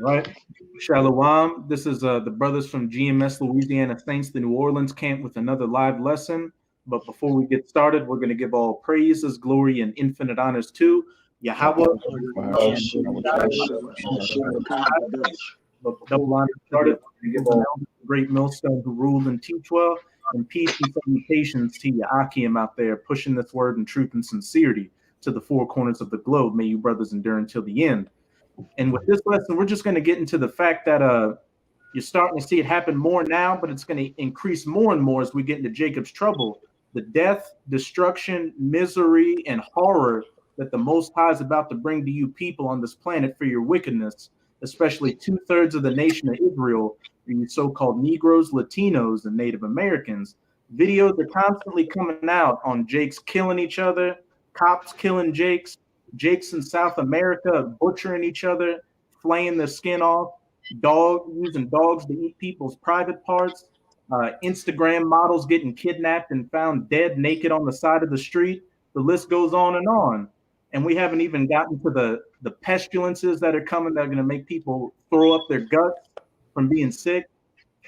Right. Shalom. This is the brothers from GMS Louisiana Saints, the New Orleans camp, with another live lesson. But before we get started, we're going to give all praises, glory, and infinite honors to Yahweh. But double honor started, we're going to give all great millstone who ruled and teach well, and peace and salutations to Akim out there pushing this word in truth and sincerity to the four corners of the globe. May you brothers endure until the end. And with this lesson, we're just going to get into the fact that you're starting to see it happen more now, but it's going to increase more and more as we get into Jacob's trouble. The death, destruction, misery, and horror that the Most High is about to bring to you people on this planet for your wickedness, especially 2/3 of the nation of Israel, you so-called Negroes, Latinos, and Native Americans. Videos are constantly coming out on Jakes killing each other, cops killing Jakes, Jakes in South America butchering each other, flaying their skin off, using dogs to eat people's private parts, Instagram models getting kidnapped and found dead naked on the side of the street. The list goes on and on. And we haven't even gotten to the pestilences that are coming that are going to make people throw up their guts from being sick,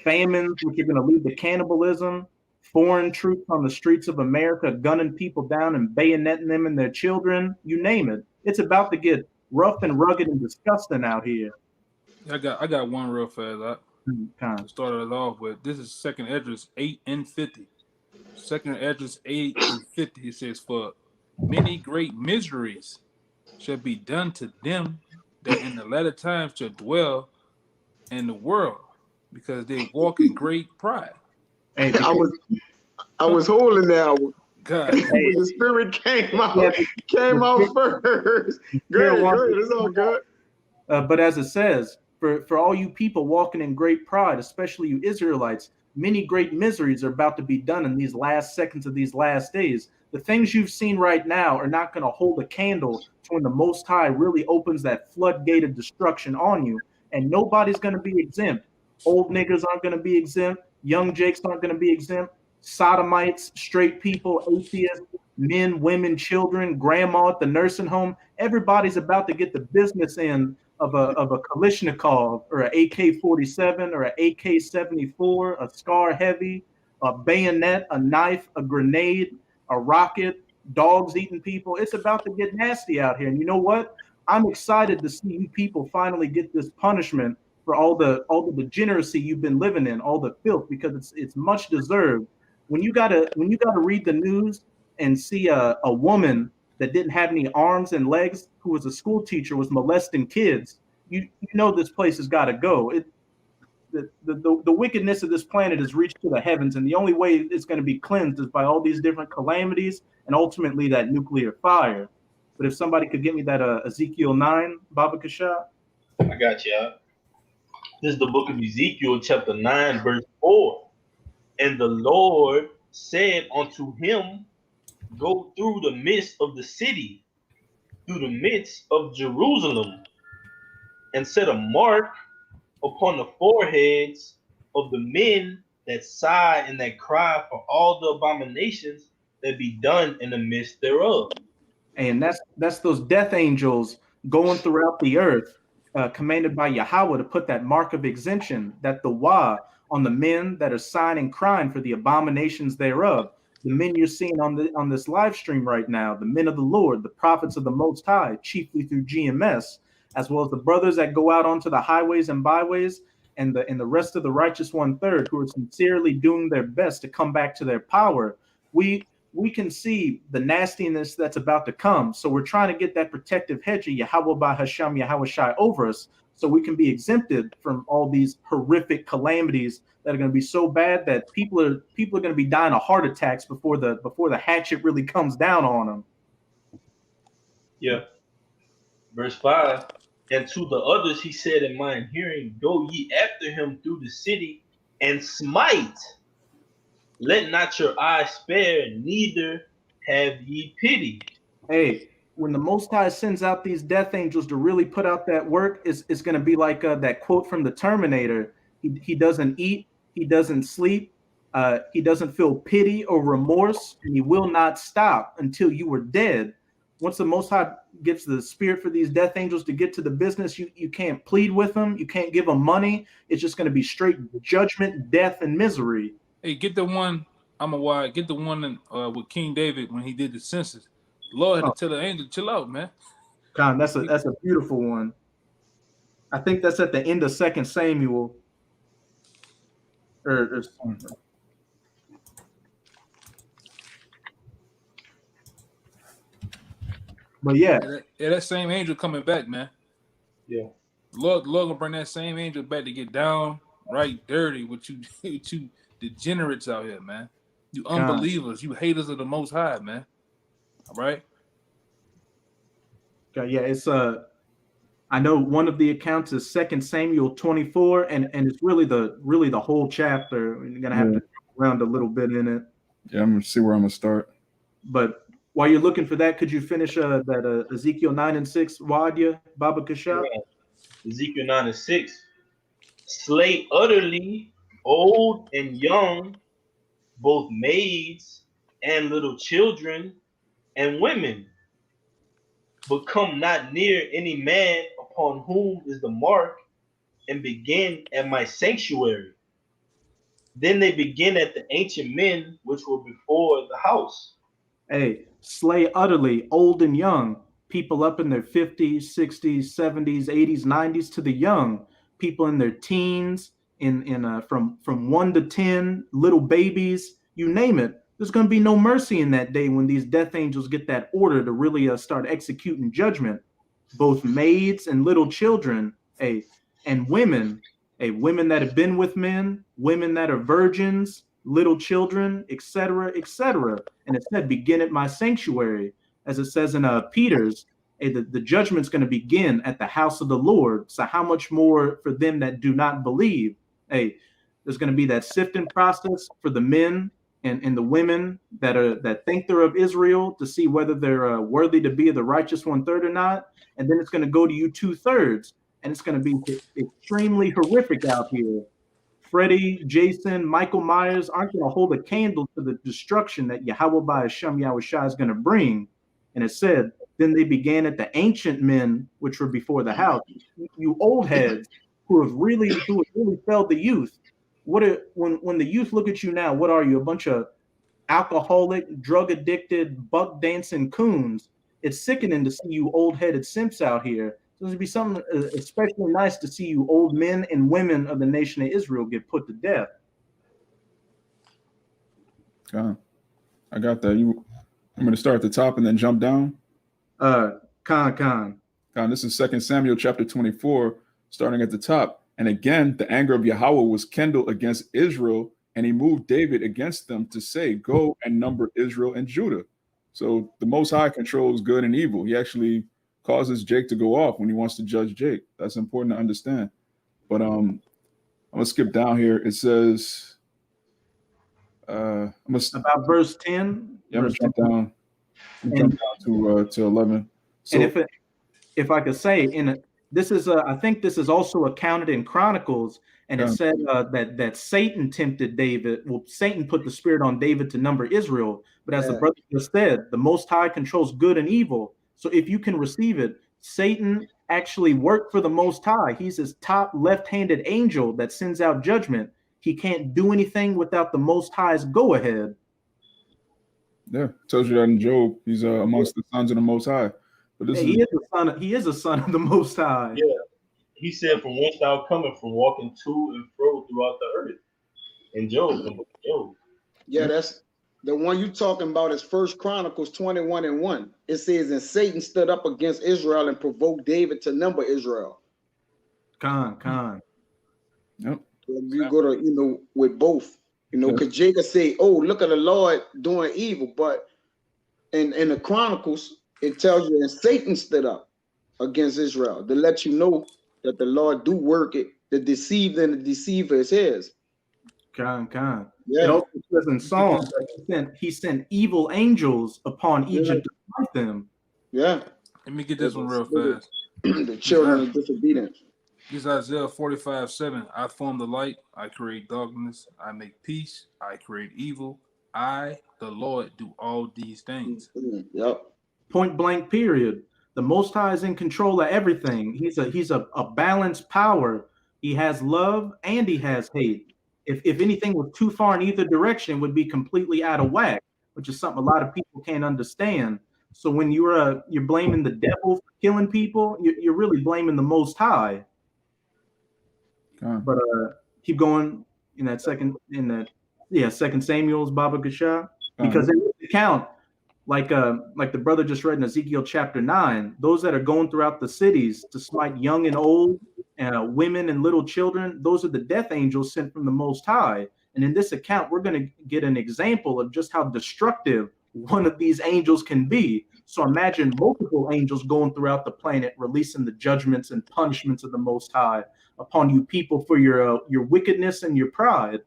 famines, which are going to lead to cannibalism, foreign troops on the streets of America gunning people down and bayoneting them and their children, you name it. It's about to get rough and rugged and disgusting out here. I got one real fast. To start it off with, this is Second Esdras 8:50. Second Esdras 8:50. It says, "For many great miseries shall be done to them that in the latter times shall dwell in the world, because they walk in great pride." Hey, I was holding that one. God, when the spirit came out first. Good, it's all good. But as it says, for all you people walking in great pride, especially you Israelites, many great miseries are about to be done in these last seconds of these last days. The things you've seen right now are not going to hold a candle to when the Most High really opens that floodgate of destruction on you, and nobody's going to be exempt. Old niggas aren't going to be exempt. Young Jakes aren't going to be exempt. Sodomites, straight people, atheists, men, women, children, grandma at the nursing home. Everybody's about to get the business end of a Kalashnikov or an AK-47 or an AK-74, a Scar Heavy, a bayonet, a knife, a grenade, a rocket, dogs eating people. It's about to get nasty out here. And you know what? I'm excited to see you people finally get this punishment for all the degeneracy you've been living in, all the filth, because it's much deserved. When you gotta read the news and see a woman that didn't have any arms and legs, who was a school teacher, was molesting kids, you know this place has got to go. The wickedness of this planet has reached to the heavens, and the only way it's going to be cleansed is by all these different calamities and ultimately that nuclear fire. But if somebody could get me that Ezekiel 9, Baba Kasha. I got you. This is the book of Ezekiel, chapter 9, verse 4. "And the Lord said unto him, Go through the midst of the city, through the midst of Jerusalem, and set a mark upon the foreheads of the men that sigh and that cry for all the abominations that be done in the midst thereof." And that's those death angels going throughout the earth, commanded by Yahweh to put that mark of exemption, that the Wa, on the men that are sighing and crying for the abominations thereof. The men you're seeing on this live stream right now, the men of the Lord, the prophets of the Most High, chiefly through GMS, as well as the brothers that go out onto the highways and byways, and the rest of the righteous 1/3 who are sincerely doing their best to come back to their power. We can see the nastiness that's about to come. So we're trying to get that protective hedge of Yahweh by Hashem, Yahweh Shai over us, so we can be exempted from all these horrific calamities that are going to be so bad that people are going to be dying of heart attacks before the hatchet really comes down on them. Yeah. Verse 5. "And to the others he said in mine hearing, Go ye after him through the city and smite. Let not your eyes spare, neither have ye pity." Hey, when the Most High sends out these death angels to really put out that work, it's going to be like that quote from the Terminator. He doesn't eat, he doesn't sleep, he doesn't feel pity or remorse, and he will not stop until you are dead. the Most High gives the spirit for these death angels to get to the business, you can't plead with them, you can't give them money. It's just going to be straight judgment, death, and misery. Hey, get the one. Get the one with King David when he did the census. The Lord had to tell the angel, chill out, man. Con, that's a beautiful one. I think that's at the end of 2 Samuel. But yeah, that same angel coming back, man. Yeah. Lord gonna bring that same angel back to get down right dirty with you, with you degenerates out here, man. You unbelievers, you haters of the Most High, man. All right. Yeah, it's I know one of the accounts is 2 Samuel 24, and it's really the whole chapter. You're gonna have to jump around a little bit in it. Yeah, I'm gonna see where I'm gonna start. But while you're looking for that, could you finish that Ezekiel 9 and 6, Wadia, Baba Kasha? Yeah. Ezekiel 9 and 6. Slay utterly old and young, both maids and little children and women, but come not near any man upon whom is the mark, and begin at my sanctuary. Then they begin at the ancient men which were before the house. Hey, slay utterly old and young, people up in their 50s, 60s, 70s, 80s, 90s, to the young, people in their teens, from 1 to 10, little babies, you name it. There's going to be no mercy in that day when these death angels get that order to really start executing judgment. Both maids and little children, and women, women that have been with men, women that are virgins, little children, etc., etc. And it said, begin at my sanctuary, as it says in Peter's. The judgment's going to begin at the house of the Lord. So how much more for them that do not believe? There's going to be that sifting process for the men and the women that think they're of Israel, to see whether they're worthy to be the righteous 1/3 or not. And then it's going to go to you 2/3, and it's going to be extremely horrific out here. Freddie, Jason, Michael Myers aren't going to hold a candle to the destruction that Yahweh by Hashem Yahushua is going to bring. And it said, then they began at the ancient men which were before the house. You old heads who have really failed the youth. When the youth look at you now, what are you? A bunch of alcoholic, drug addicted, buck dancing coons. It's sickening to see you old headed simps out here. So it'd be something especially nice to see you old men and women of the nation of Israel get put to death. I got that. I'm going to start at the top and then jump down. Khan. This is 2 Samuel chapter 24, starting at the top. And again, the anger of Yahweh was kindled against Israel, and he moved David against them to say, go and number Israel and Judah. So the Most High controls good and evil. He actually causes Jake to go off when he wants to judge Jake. That's important to understand. But I'm going to skip down here. It says, about verse 10. Yeah, I'm going to jump down. Jump down to 11. So, and if I could say, this is I think this is also accounted in Chronicles, and it said that Satan tempted David. Well, Satan put the spirit on David to number Israel, but as the brother just said, the Most High controls good and evil. So if you can receive it, Satan actually worked for the Most High. He's his top left-handed angel that sends out judgment. He can't do anything without the Most High's go-ahead. Yeah, tells you that in Job. He's amongst the sons of the Most High. But he is a son of the Most High. Yeah, he said, "From whence thou comest, from walking to and fro throughout the earth." In Job, Yeah, that's the one you talking about. Is 1 Chronicles 21:1. It says, "And Satan stood up against Israel and provoked David to number Israel." Khan. Yep. You go to with both. Because Jacob say, "Oh, look at the Lord doing evil," but in the Chronicles it tells you, and Satan stood up against Israel to let you know that the Lord do work it. The deceived and the deceiver is his. Khan. Yeah. It also says in Psalms that he sent evil angels upon Egypt to fight them. Yeah. Let me get this one real fast. The children of disobedience. This is Isaiah 45:7. I form the light, I create darkness, I make peace, I create evil. I, the Lord, do all these things. Yep. Point blank, period. The Most High is in control of everything. He's a balanced power. He has love and he has hate. If anything was too far in either direction, it would be completely out of whack, which is something a lot of people can't understand. So when you're blaming the devil for killing people, you're really blaming the Most High. But keep going in that second Samuel's Baba Gasha, because in this account, like the brother just read in Ezekiel chapter 9, those that are going throughout the cities to smite young and old, women and little children, those are the death angels sent from the Most High. And in this account, we're going to get an example of just how destructive one of these angels can be. So imagine multiple angels going throughout the planet, releasing the judgments and punishments of the Most High upon you people for your wickedness and your pride.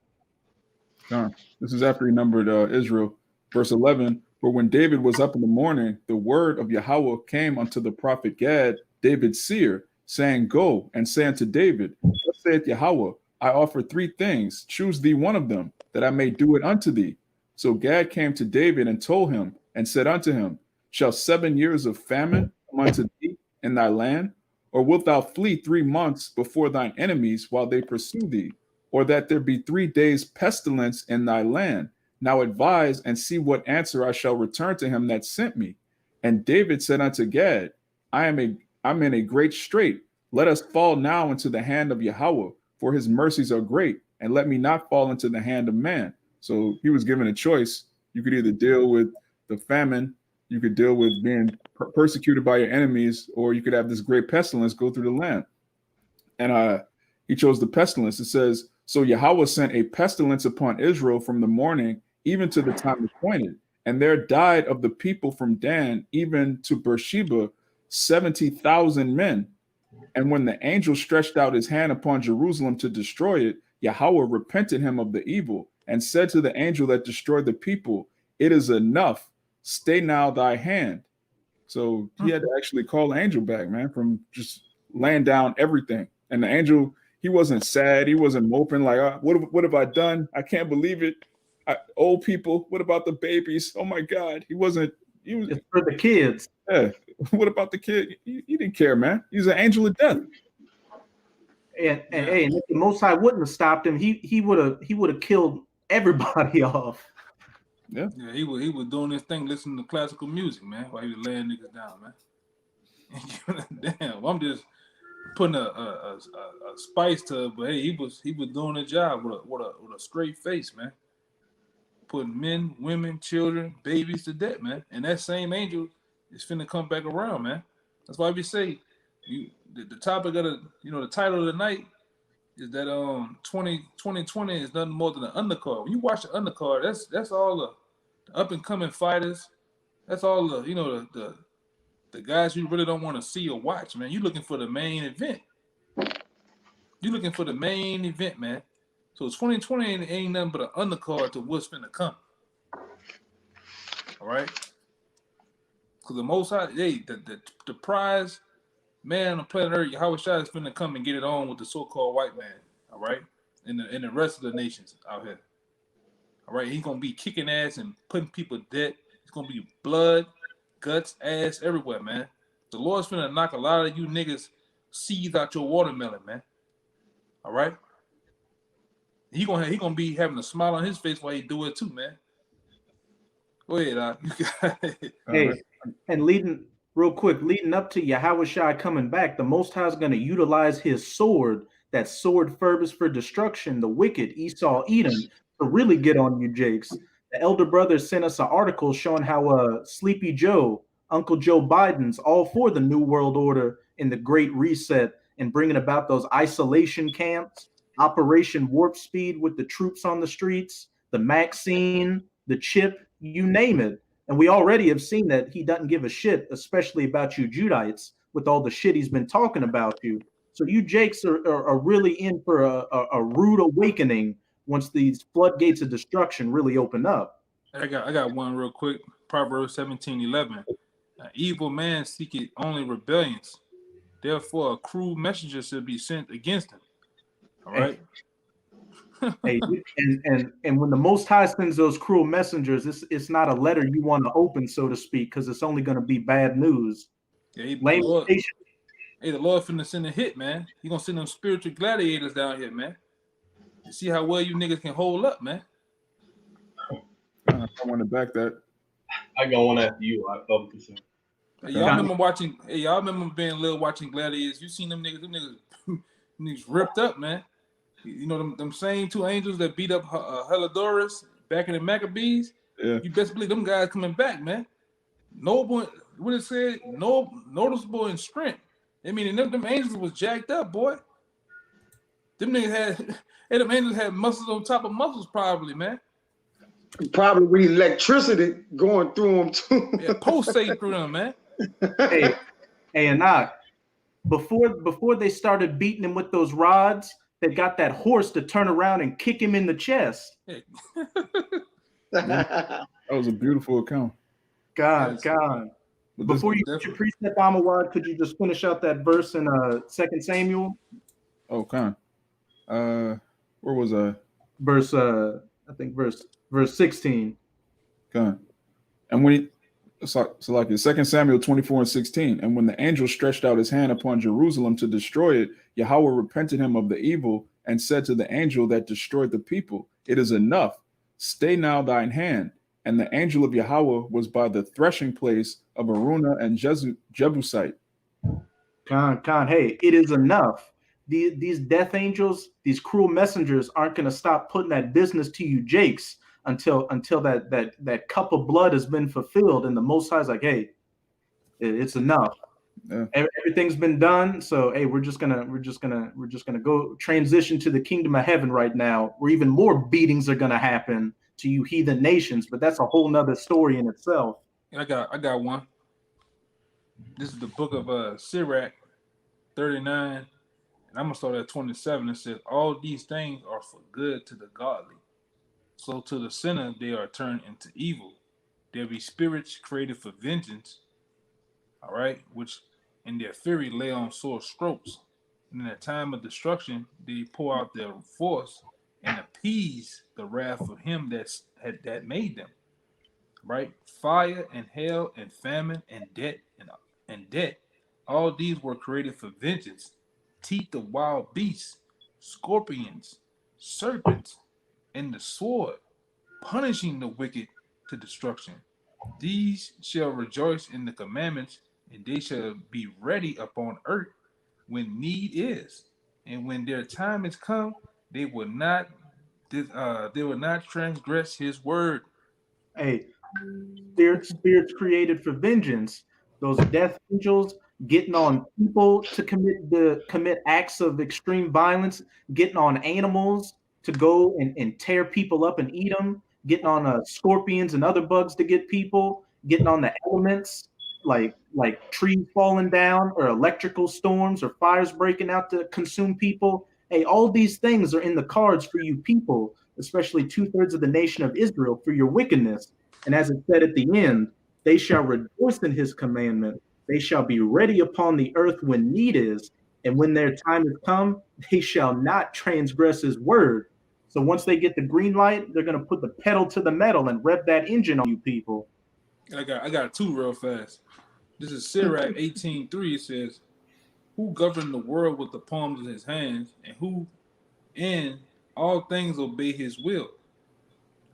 This is after he numbered Israel. Verse 11, for when David was up in the morning, the word of Yahweh came unto the prophet Gad, David's seer, saying, go and say unto David, thus saith Yahweh, I offer 3 things, choose thee one of them, that I may do it unto thee. So Gad came to David and told him, and said unto him, shall 7 years of famine come unto thee in thy land? Or wilt thou flee 3 months before thine enemies while they pursue thee? Or that there be 3 days pestilence in thy land? Now advise and see what answer I shall return to him that sent me. And David said unto Gad, I'm in a great strait. Let us fall now into the hand of Yahweh, for his mercies are great, and let me not fall into the hand of man. So he was given a choice. You could either deal with the famine, you could deal with being persecuted by your enemies, or you could have this great pestilence go through the land. And he chose the pestilence. It says, so Yahweh sent a pestilence upon Israel from the morning, even to the time appointed. And there died of the people from Dan, even to Beersheba, 70,000 men. And when the angel stretched out his hand upon Jerusalem to destroy it, Yahweh repented him of the evil and said to the angel that destroyed the people, it is enough. Stay now thy hand. So he had to actually call the angel back, man, from just laying down everything. And the angel, he wasn't sad. He wasn't moping like, what have I done? I can't believe it. Old people, what about the babies? Oh my God. He was it's for the kids. Yeah. What about the kid? He didn't care, man. He's an angel of death. And if the Most High wouldn't have stopped him, he would have killed everybody off. Yeah, he was doing this thing, listening to classical music, man, while he was laying niggas down, man. Damn, I'm just putting a spice to it, but hey, he was doing a job with a straight face, man. Putting men, women, children, babies to death, man. And that same angel is finna come back around, man. That's why we say the topic of the title of the night is that 2020 is nothing more than an undercard. When you watch the undercard, that's all the up and coming fighters. That's all the guys you really don't want to see or watch, man. You're looking for the main event. You're looking for the main event, man. So 2020 ain't nothing but an undercard to what's finna come. All right? Because the Most High, the prize man on planet Earth, Yahweh Shai is finna come and get it on with the so-called white man. All right? And the rest of the nations out here. All right? He's gonna be kicking ass and putting people dead. It's gonna be blood, guts, ass everywhere, man. The Lord's finna knock a lot of you niggas seeds out your watermelon, man. All right? He gonna be having a smile on his face while he do it too, man. Go ahead, Hey, and leading up to Yahweh Shai coming back, the Most High is gonna utilize his sword, that sword furthest for destruction, the wicked Esau Edom, to really get on you, Jakes. The elder brother sent us an article showing how Sleepy Joe, Uncle Joe Biden's all for the New World Order and the Great Reset and bringing about those isolation camps, Operation Warp Speed with the troops on the streets, the Maxine, the chip, you name it. And we already have seen that he doesn't give a shit, especially about you Judites, with all the shit he's been talking about you. So you Jakes are really in for a rude awakening once these floodgates of destruction really open up. I got one real quick. Proverbs 17:11. An evil man seeketh only rebellions. Therefore, a cruel messenger should be sent against him. All right. Hey, and when the Most High sends those cruel messengers, it's not a letter you want to open, so to speak, because it's only going to be bad news. Yeah, Lamentation. The Lord finna send a hit, man. He gonna send them spiritual gladiators down here, man. You see how well you niggas can hold up, man. I want to back that. I got one after you. I thought for sure. Hey, y'all remember watching? Hey, y'all remember being little watching gladiators? You seen them niggas? Them niggas ripped up, man. You know them same two angels that beat up Helidorus back in the Maccabees. Yeah. You best believe them guys coming back, man. Noble, what it said, noticeable in strength. I mean, them angels was jacked up, boy. Them niggas them angels had muscles on top of muscles, probably, man. Probably with electricity going through them too. Yeah, pulsate through them, man. Hey, Enoch, before they started beating him with those rods, they got that horse to turn around and kick him in the chest. Yeah. That was a beautiful account. God. But Before you get your precept, Amawad, could you just finish out that verse in 2 Samuel? Okay. Where was I? Verse I think verse 16. Okay. And when he so like in 2 Samuel 24:16, and when the angel stretched out his hand upon Jerusalem to destroy it, Yahweh repented him of the evil and said to the angel that destroyed the people, "It is enough. Stay now thine hand." And the angel of Yahweh was by the threshing place of Aruna and Jebusite. Khan, hey, it is enough. These death angels, these cruel messengers aren't going to stop putting that business to you, Jakes, until that cup of blood has been fulfilled. And the Most High is like, hey, it's enough. Yeah. Everything's been done. So hey, we're just gonna go transition to the kingdom of heaven right now, where even more beatings are gonna happen to you heathen nations. But that's a whole nother story in itself. I got one. This is the book of Sirach 39, and I'm gonna start at 27. It says, all these things are for good to the godly, so to the sinner they are turned into evil. There be spirits created for vengeance, all right, which in their fury lay on sore strokes. And in the time of destruction, they pour out their force and appease the wrath of him that made them. Right? Fire and hail and famine and debt and debt. All these were created for vengeance. Teeth of wild beasts, scorpions, serpents, and the sword, punishing the wicked to destruction. These shall rejoice in the commandments, and they shall be ready upon earth when need is, and when their time is come, they will not transgress his word. Hey, spirits created for vengeance. Those death angels getting on people to commit acts of extreme violence, getting on animals to go and tear people up and eat them, getting on scorpions and other bugs to get people, getting on the elements like trees falling down or electrical storms or fires breaking out to consume people. Hey, all these things are in the cards for you people, especially 2/3 of the nation of Israel, for your wickedness. And as it said at the end, they shall rejoice in his commandment. They shall be ready upon the earth when need is. And when their time is come, they shall not transgress his word. So once they get the green light, they're going to put the pedal to the metal and rev that engine on you people. I got two real fast. This is Sirach 18:3. It says, who governed the world with the palms of his hands, and who in all things obey his will.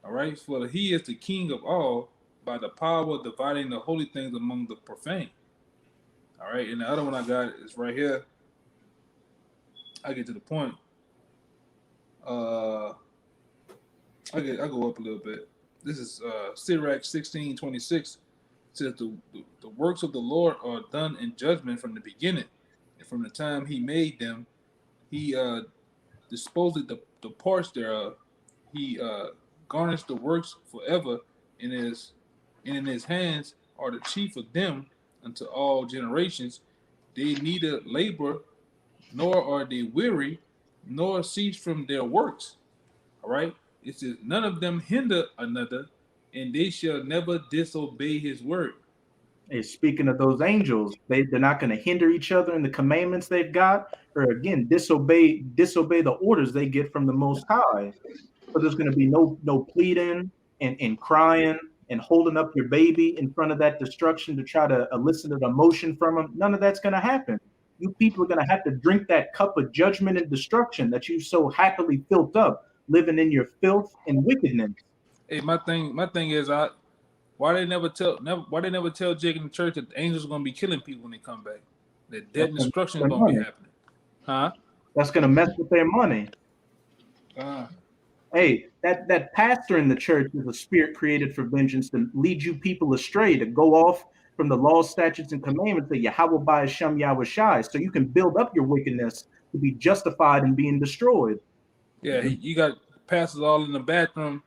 All right, for he is the king of all, by the power of dividing the holy things among the profane. All right, and the other one I got is right here. I get to the point. I go up a little bit. This is Sirach 16:26. It says the works of the Lord are done in judgment from the beginning, and from the time he made them, he disposed the parts thereof. He garnished the works forever, and in his hands are the chief of them unto all generations. They neither labor nor are they weary, nor cease from their works. All right. It says none of them hinder another, and they shall never disobey his word. Hey, speaking of those angels, they're not going to hinder each other in the commandments they've got. or again disobey the orders they get from the Most High. So there's going to be no pleading and crying and holding up your baby in front of that destruction to try to elicit an emotion from them. None of that's going to happen. You people are going to have to drink that cup of judgment and destruction that you so happily filled up, living in your filth and wickedness. Hey, my thing is, why they never tell Jake in the church that the angels are going to be killing people when they come back? That death and destruction is going to be happening. Huh? That's going to mess with their money. Hey, that pastor in the church is a spirit created for vengeance to lead you people astray, to go off from the laws, statutes, and commandments that Yahweh by Hashem Yahweh Shai, so you can build up your wickedness to be justified in being destroyed. Yeah, you got pastors all in the bathroom.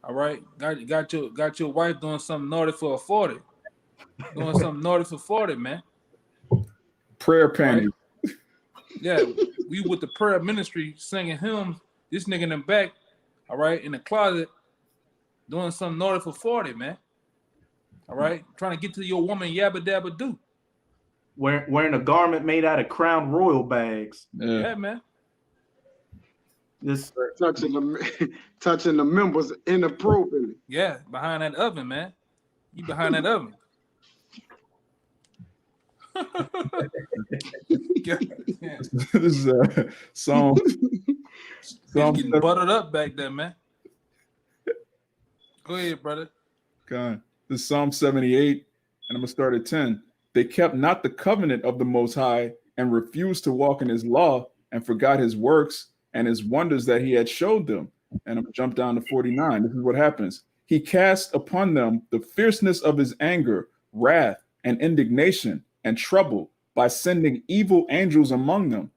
All right, got your wife doing something naughty for a 40, doing something naughty for 40, man. Prayer panty. Right? Yeah, we with the prayer ministry singing hymns. This nigga in the back, all right, in the closet, doing something naughty for 40, man. All right, trying to get to your woman yabba dabba do. Wearing a garment made out of Crown Royal bags. Yeah, man. This touching the members inappropriately. Yeah, behind that oven, man. You behind that oven. This is Psalm. Getting buttered up back there, man. Go ahead, brother. God, this is Psalm 78, and I'm gonna start at 10. They kept not the covenant of the Most High and refused to walk in His law and forgot His works and His wonders that He had showed them. And I'm gonna jump down to 49. This is what happens. He cast upon them the fierceness of His anger, wrath, and indignation and trouble by sending evil angels among them.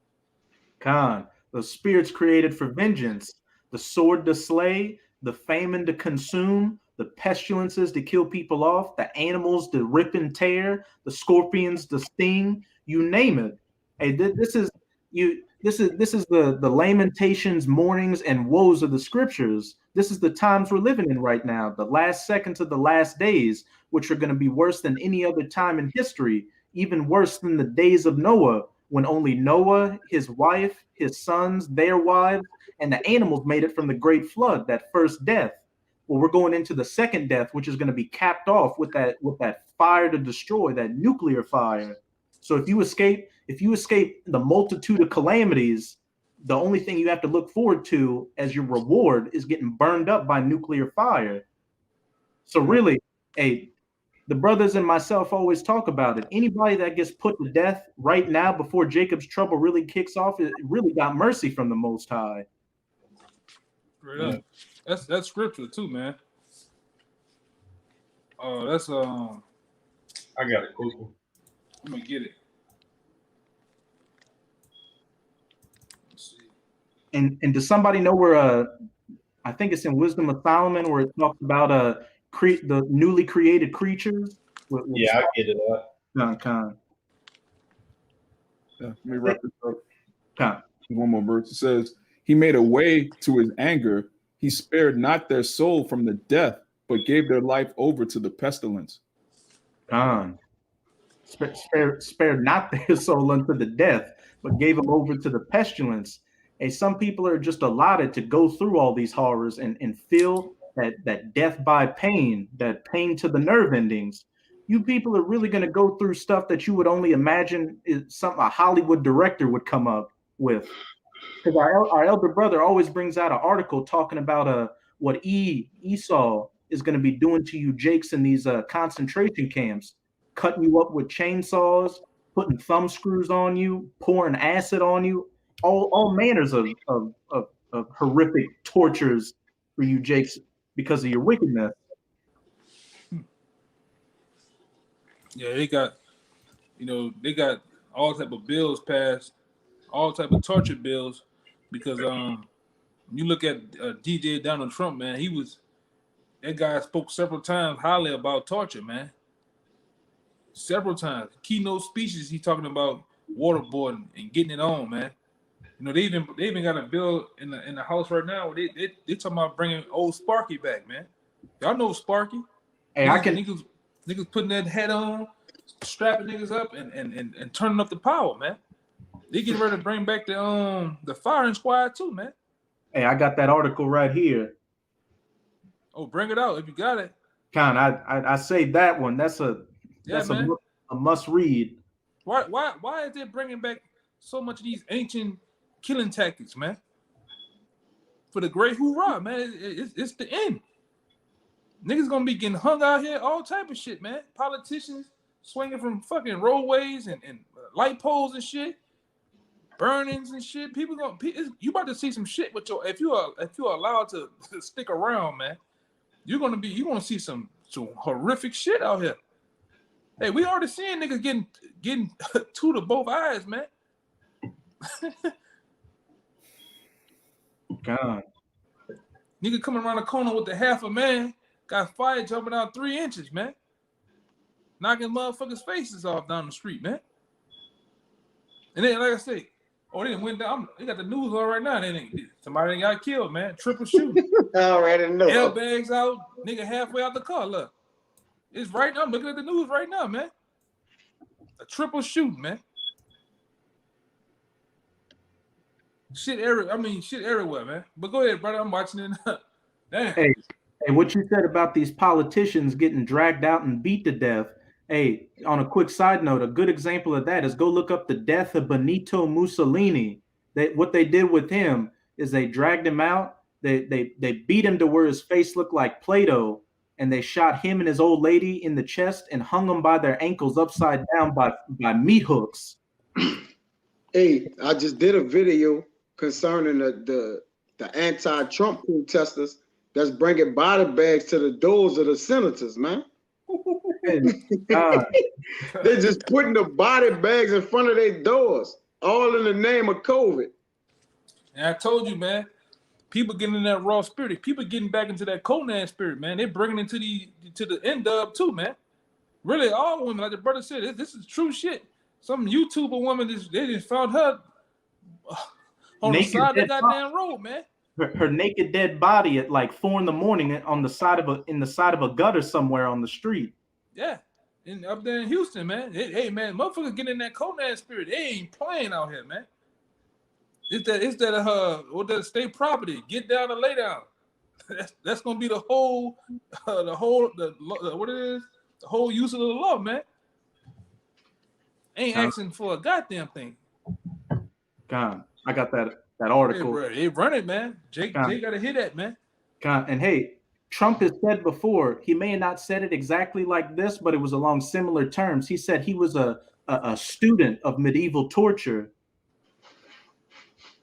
Khan, the spirits created for vengeance, the sword to slay, the famine to consume, the pestilences to kill people off, the animals to rip and tear, the scorpions to sting, you name it. Hey, this is the lamentations, mournings, and woes of the scriptures. This is the times we're living in right now, the last seconds of the last days, which are going to be worse than any other time in history, even worse than the days of Noah, when only Noah, his wife, his sons, their wives, and the animals made it from the great flood, that first death. Well, we're going into the second death, which is going to be capped off with that fire to destroy, that nuclear fire. So if you escape the multitude of calamities, the only thing you have to look forward to as your reward is getting burned up by nuclear fire. So really, the brothers and myself always talk about it. Anybody that gets put to death right now before Jacob's trouble really kicks off, it really got mercy from the Most High. Right. That's scripture too, man. Oh, that's I got it. Cool. I'm gonna get it. Let's see. And does somebody know where I think it's in Wisdom of Solomon where it talks about the newly created creatures? Yeah, I get it. Con. Yeah, let me wrap this up. Con. One more verse. It says, He made a way to His anger. He spared not their soul from the death, but gave their life over to the pestilence. Con. Spared not their soul unto the death, but gave them over to the pestilence. And some people are just allotted to go through all these horrors and feel that death by pain, that pain to the nerve endings. You people are really going to go through stuff that you would only imagine is something a Hollywood director would come up with. Because our elder brother always brings out an article talking about what Esau is going to be doing to you Jakes in these concentration camps, cutting you up with chainsaws, putting thumb screws on you, pouring acid on you, all manners of horrific tortures for you Jakes because of your wickedness. Yeah, they got all type of bills passed, all type of torture bills, because you look at DJ Donald Trump, man, that guy spoke several times highly about torture, man. Several times. Keynote speeches, he's talking about waterboarding and getting it on, man. You know, they even got a bill in the House right now where they talking about bringing old Sparky back, man. Y'all know Sparky. Hey, niggas putting that head on, strapping niggas up and turning up the power, man. They getting ready to bring back the firing squad too, man. Hey, I got that article right here. Oh, bring it out if you got it. Con, I say that one. That's a must read. Why is they bringing back so much of these ancient killing tactics, man? For the great hoorah, man. It's the end. Niggas gonna be getting hung out here, all type of shit, man. Politicians swinging from fucking roadways and light poles and shit, burnings and shit. You about to see some shit with your if you are allowed to stick around, man. You're gonna see some horrific shit out here. Hey, we already seeing niggas getting two to both eyes, man. God. Nigga coming around the corner with the half a man, got fire jumping out 3 inches, man. Knocking motherfuckers' faces off down the street, man. And then, like I say, they went down. They got the news on right now. Somebody got killed, man. Triple shooting. I already know. Airbags out, nigga halfway out the car. Look, it's right now. I'm looking at the news right now, man. A triple shooting, man. Shit everywhere, man. But go ahead, brother. I'm watching it. Damn. Hey, what you said about these politicians getting dragged out and beat to death. Hey, on a quick side note, a good example of that is go look up the death of Benito Mussolini. What they did with him is they dragged him out. They beat him to where his face looked like Play-Doh, and they shot him and his old lady in the chest and hung them by their ankles upside down by meat hooks. Hey, I just did a video concerning the anti-Trump protesters that's bringing body bags to the doors of the senators, man. They're just putting the body bags in front of their doors, all in the name of COVID. And I told you, man, people getting in that raw spirit. People getting back into that Conan spirit, man. They're bringing it to the end of too, man. Really, all women, like the brother said, this is true shit. Some YouTuber woman, they just found her on naked the side of the goddamn road, man. Her naked dead body at like 4 a.m. on the side of a gutter somewhere on the street. Yeah, up there in Houston, man. Hey, man, motherfuckers getting in that Conan spirit. They ain't playing out here, man. It's that state property. Get down and lay down. That's gonna be the whole what it is, the whole use of the law, man. Ain't asking for a goddamn thing. God, I got that article. They run it, man. Jake gotta hit that, man. God, and hey, Trump has said before, he may have not said it exactly like this, but it was along similar terms. He said he was a student of medieval torture.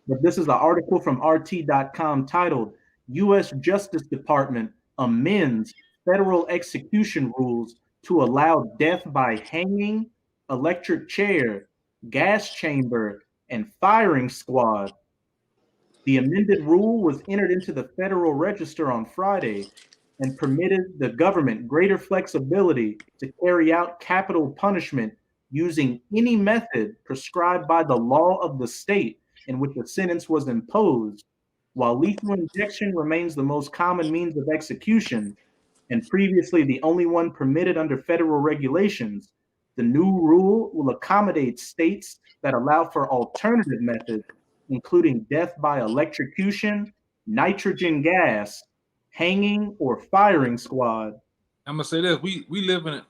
But this is an article from RT.com titled, U.S. Justice Department amends federal execution rules to allow death by hanging, electric chair, gas chamber, and firing squad. The amended rule was entered into the Federal Register on Friday and permitted the government greater flexibility to carry out capital punishment using any method prescribed by the law of the state in which a sentence was imposed. While lethal injection remains the most common means of execution and previously the only one permitted under federal regulations, the new rule will accommodate states that allow for alternative methods, including death by electrocution, nitrogen gas, hanging, or firing squad. I'm gonna say this: we live in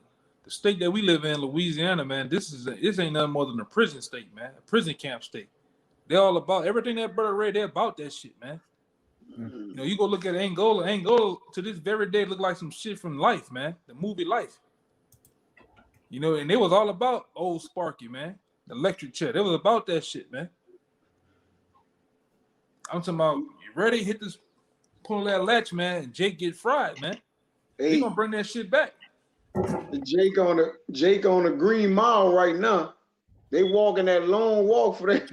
the state that we live in, Louisiana, man. This ain't nothing more than a prison state, man, a prison camp state. They're all about everything that brother read. They're about that shit, man. Mm-hmm. You know, you go look at Angola. Angola to this very day look like some shit from Life, man, the movie Life. You know, and it was all about old Sparky, man, the electric chair. It was about that shit, man. I'm talking about, you ready? Hit this, pull that latch, man, and Jake get fried, man. Hey, they gonna bring that shit back. Jake on the Green Mile right now. They walking that long walk for that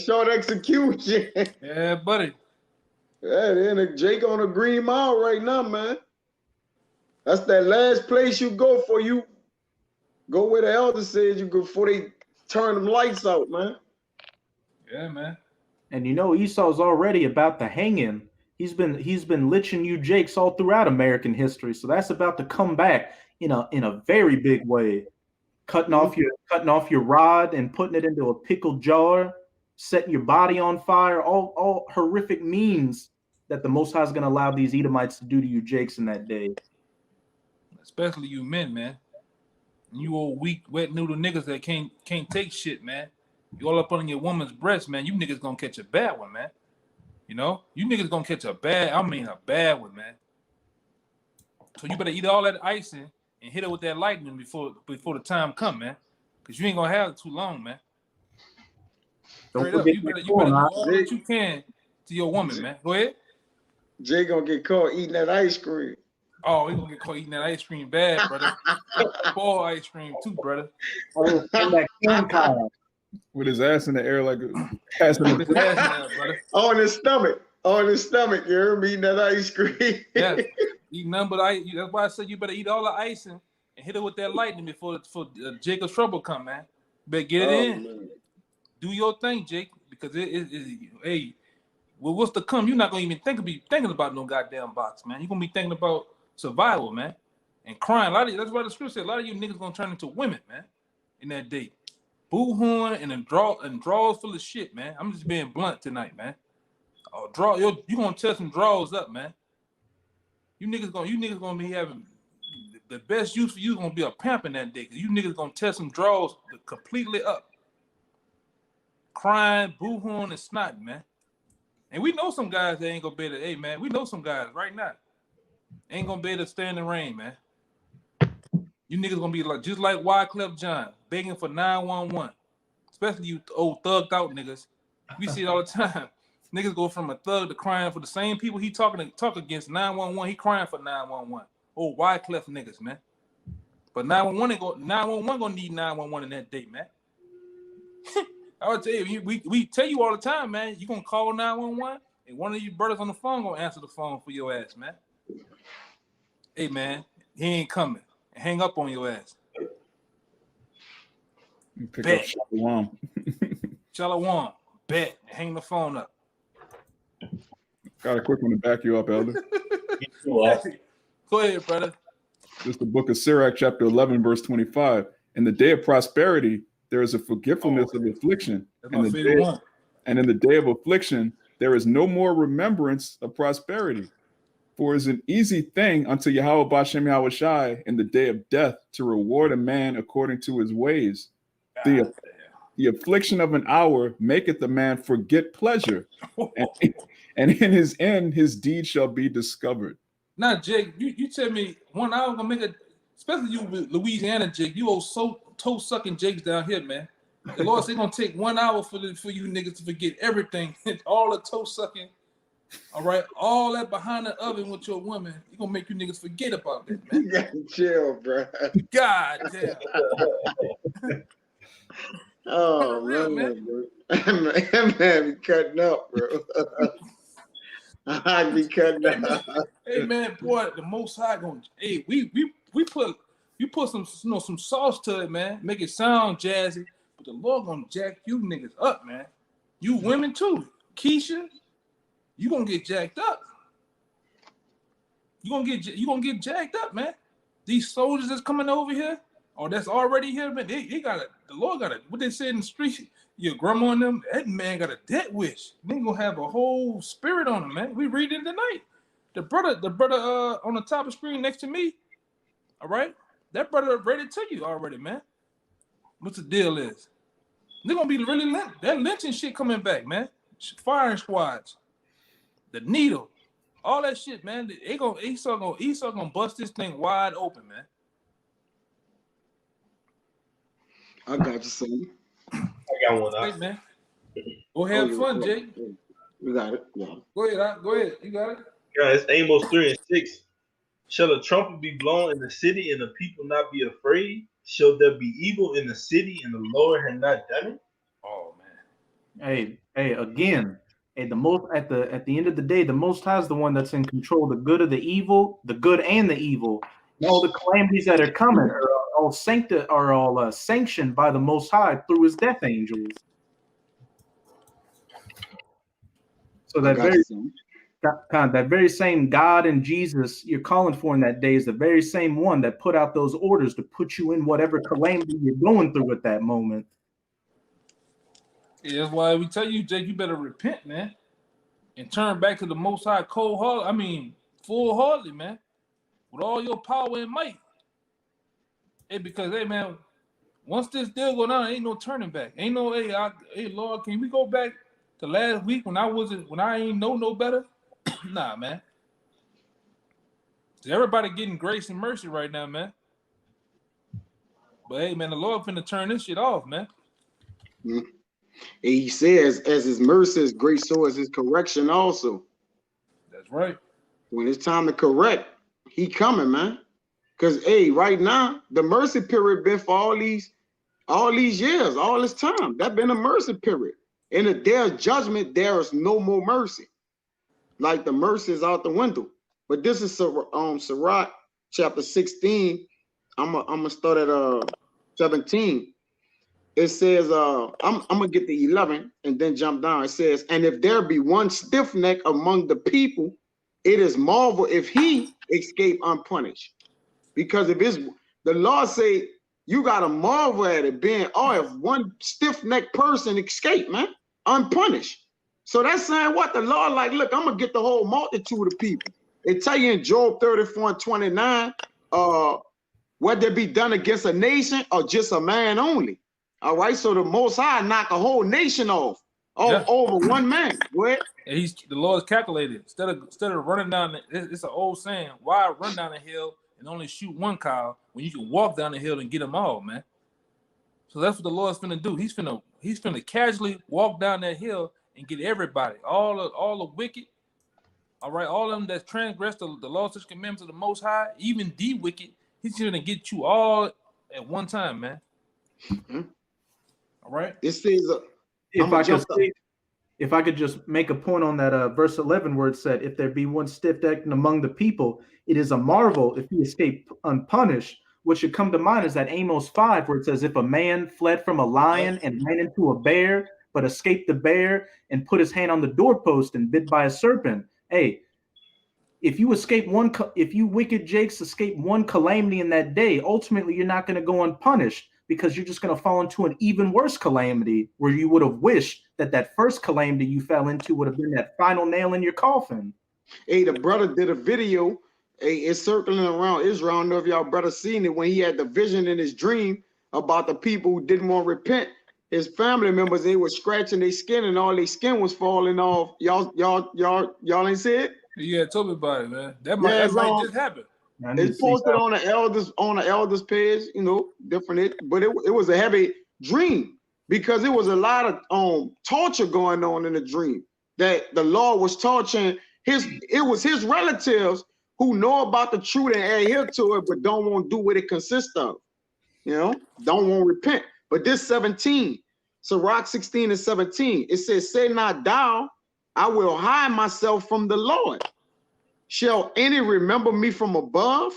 short execution. Yeah, buddy. Yeah, then Jake on the Green Mile right now, man. That's that last place you go for. You go where the elder said you go before they turn them lights out, man. Yeah, man. And you know, Esau's already about to hang him. He's been liching you Jakes all throughout American history. So that's about to come back in a very big way. cutting off your rod and putting it into a pickled jar, setting your body on fire, all horrific means that the Most High is going to allow these Edomites to do to you Jakes in that day. Especially you men, man. You old weak, wet noodle niggas that can't take shit, man. You all up on your woman's breast, man. You niggas gonna catch a bad one, man. You know? You niggas gonna catch a bad one, man. So you better eat all that icing and hit her with that lightning before the time come, man. Because you ain't gonna have it too long, man. Straight up, you better do all that you can to your woman, man. Go ahead. Jay gonna get caught eating that ice cream. Oh, he gonna get caught eating that ice cream bad, brother. Ball ice cream too, brother. With his ass in the air like ass in the brother. On his stomach. You heard me eating that ice cream. Yeah, eat nothing but ice. That's why I said you better eat all the icing and hit it with that lightning before Jacob's trouble come, man. Better get it in. Man. Do your thing, Jake, because hey, well, what's to come? You're not gonna even be thinking about no goddamn box, man. You're gonna be thinking about survival, man, and crying. That's why the scripture said a lot of you niggas gonna turn into women, man, in that day. Boo-hooing and draws full of shit, man. I'm just being blunt tonight, man. You gonna tear some draws up, man. You niggas gonna be having the best use for you gonna be a pimp in that day. Cause you niggas gonna tear some draws completely up. Crying, boo-hooing, and snotting, man. And we know some guys that ain't gonna be able to, hey man, we know some guys right now ain't gonna be able to stand in the rain, man. You niggas gonna be like just like Wyclef Jean, begging for 911. Especially you old thugged out niggas. We see it all the time. Niggas go from a thug to crying for the same people he talk against 911. He crying for 911. Old Wyclef niggas, man. But 911 gonna need 911 in that day, man. I would tell you, we tell you all the time, man. You gonna call 911, and one of you brothers on the phone gonna answer the phone for your ass, man. Hey, man, he ain't coming. Hang up on your ass. Pick up Shalom. Shalom. Bet. Hang the phone up. Got a quick one to back you up, Elder. Go ahead, brother. This is the book of Sirach, chapter 11, verse 25. In the day of prosperity, there is a forgetfulness of affliction. And in the day of affliction, there is no more remembrance of prosperity. For it is an easy thing unto Yahweh Bashem Yahweh Shai in the day of death to reward a man according to his ways. The affliction of an hour maketh the man forget pleasure, and in his end his deed shall be discovered. Now, Jake, you tell me 1 hour gonna make it, especially you Louisiana, Jake. You old toe sucking Jakes down here, man. The Lord said it's gonna take 1 hour for you niggas to forget everything, all the toe sucking. All right, all that behind the oven with your woman, you gonna make you niggas forget about that, man. You gotta chill, bro. God damn. Oh man, bro. That man be cutting up, bro. I be cutting up. Hey man, boy, the Most High gonna. Hey, we put some some sauce to it, man. Make it sound jazzy, but the Lord gonna jack you niggas up, man. You women too, Keisha. You gonna get jacked up. You gonna get jacked up, man. These soldiers that's coming over here, or that's already here, man. They got it. The Lord got it. What they said in the street, your grandma and them. That man got a death wish. They gonna have a whole spirit on him, man. We read it tonight. The brother on the top of the screen next to me. All right, that brother read it to you already, man. What's the deal is? They're gonna be really that lynching shit coming back, man. Firing squads. The needle, all that shit, man. Esau gonna bust this thing wide open, man. I got you, son. I got one. Hey, man. Go have fun, Jake. We got it. Yeah. Go ahead. Go ahead. You got it. Yeah, it's Amos 3:6. Shall a trumpet be blown in the city and the people not be afraid? Shall there be evil in the city and the Lord had not done it? Oh man. Hey, again. At the end of the day, the Most High is the one that's in control. The good and the evil, and all the calamities that are coming are all sanctioned by the Most High through His death angels. So that That very same God and Jesus you're calling for in that day is the very same one that put out those orders to put you in whatever calamity you're going through at that moment. Yeah, that's why we tell you, Jake, you better repent, man, and turn back to the Most High full-heartedly, man, with all your power and might. Hey, because, hey, man, once this deal go down, ain't no turning back. Ain't no, hey, Lord, can we go back to last week when I ain't know no better? Nah, man. Everybody getting grace and mercy right now, man. But hey, man, the Lord finna turn this shit off, man. Mm-hmm. He says, as his mercy is great, so is his correction also. That's right. When it's time to correct, he coming, man. Because hey, right now, the mercy period been for all these years, all this time. That been a mercy period. In the day of judgment, there is no more mercy. Like the mercy is out the window. But this is Sirach chapter 16. I'm gonna start at 17. It says, I'm gonna get the 11 and then jump down. It says, and if there be one stiff neck among the people, it is marvel if he escape unpunished. Because if the law say you gotta marvel at it being, if one stiff necked person escape, man, unpunished. So that's saying what the law like, look, I'm gonna get the whole multitude of people. They tell you in Job 34:29, what there be done against a nation or just a man only. All right, so the Most High knock a whole nation off over one man. Go ahead. And the Lord's calculated. Instead of running down, it's an old saying. Why run down the hill and only shoot one cow when you can walk down the hill and get them all, man? So that's what the Lord's finna do. He's finna casually walk down that hill and get everybody, all the wicked. All right, all of them that transgress the laws and commandments of the Most High, even the wicked. He's gonna get you all at one time, man. Mm-hmm. All right. This is if I could just make a point on that verse 11 where it said, if there be one stiff necked among the people, it is a marvel if he escape unpunished. What should come to mind is that Amos 5 where it says, if a man fled from a lion and ran into a bear, but escaped the bear and put his hand on the doorpost and bit by a serpent. Hey, if you wicked Jakes escape one calamity in that day, ultimately you're not going to go unpunished, because you're just going to fall into an even worse calamity where you would have wished that first calamity you fell into would have been that final nail in your coffin. Hey, the brother did a video. Hey, it's circling around Israel. I don't know if y'all brother seen it when he had the vision in his dream about the people who didn't want to repent. His family members, they were scratching their skin and all their skin was falling off. Y'all ain't see it? Yeah, tell me about it, man. That might just happen. It's posted on the elders page, different. But it was a heavy dream because it was a lot of torture going on in the dream. That the Lord was torturing it was his relatives who know about the truth and adhere to it, but don't want to do what it consists of. Don't want to repent. But this 17, Sirach 16 and 17, it says, say not thou, I will hide myself from the Lord. Shall any remember me from above?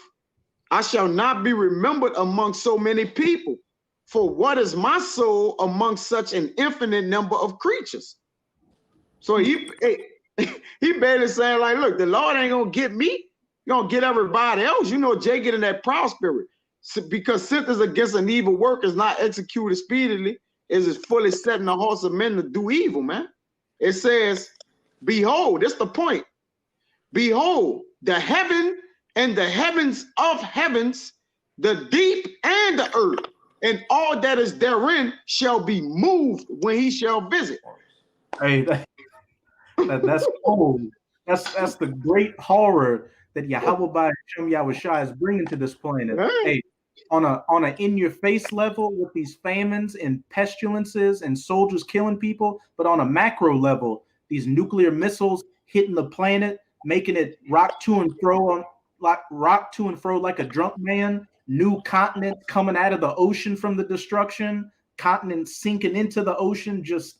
I shall not be remembered among so many people. For what is my soul among such an infinite number of creatures? So he barely saying like, look, the Lord ain't gonna get me. He's gonna get everybody else. Jay get in that proud spirit. Because sentence against an evil work is not executed speedily, is fully setting the hearts of men to do evil, man. It says, behold, that's the point. Behold, the heaven and the heavens of heavens, the deep and the earth, and all that is therein shall be moved when he shall visit. Hey, that's cold. That's the great horror that Yahweh by Hashem Yahushua is bringing to this planet. Hey, on a in-your-face level with these famines and pestilences and soldiers killing people, but on a macro level, these nuclear missiles hitting the planet, making it rock to and fro like a drunk man, new continents coming out of the ocean from the destruction, continents sinking into the ocean. Just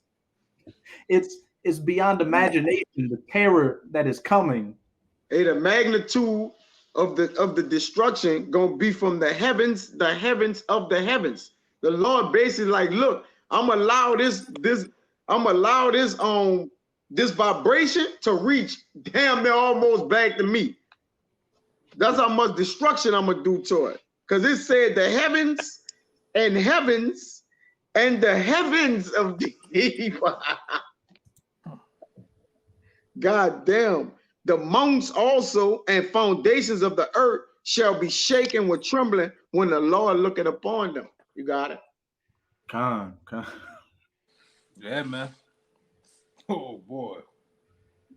it's beyond imagination, the terror that is coming. Hey, the magnitude of the destruction gonna be from the heavens of the heavens. The Lord basically like, look, I'm allow this this vibration to reach damn near almost back to me. That's how much destruction I'm gonna do to it. Because it said the heavens and the heavens of the God damn. The mountains also and foundations of the earth shall be shaken with trembling when the Lord looketh upon them. You got it? Con. Yeah, man. Oh boy.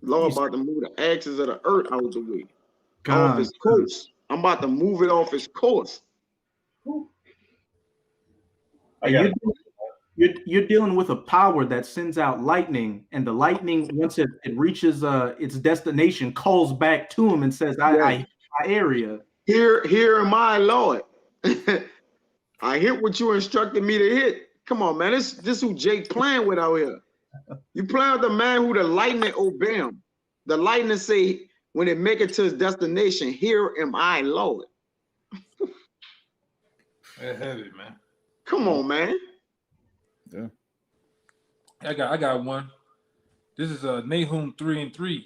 Lord about to move the axis of the earth out the way. Con. Off its course. I'm about to move it off its course. You're dealing with a power that sends out lightning, and the lightning, once it reaches its destination, calls back to him and says, I hit my area. Here am I, Lord. I hit what you instructed me to hit. Come on, man. This who Jake playing with out here. You playing with the man who the lightning obey him. The lightning say, when it make it to its destination, here am I, Lord. That's heavy, man. Come on, man. Yeah. I got one. This is Nahum 3:3.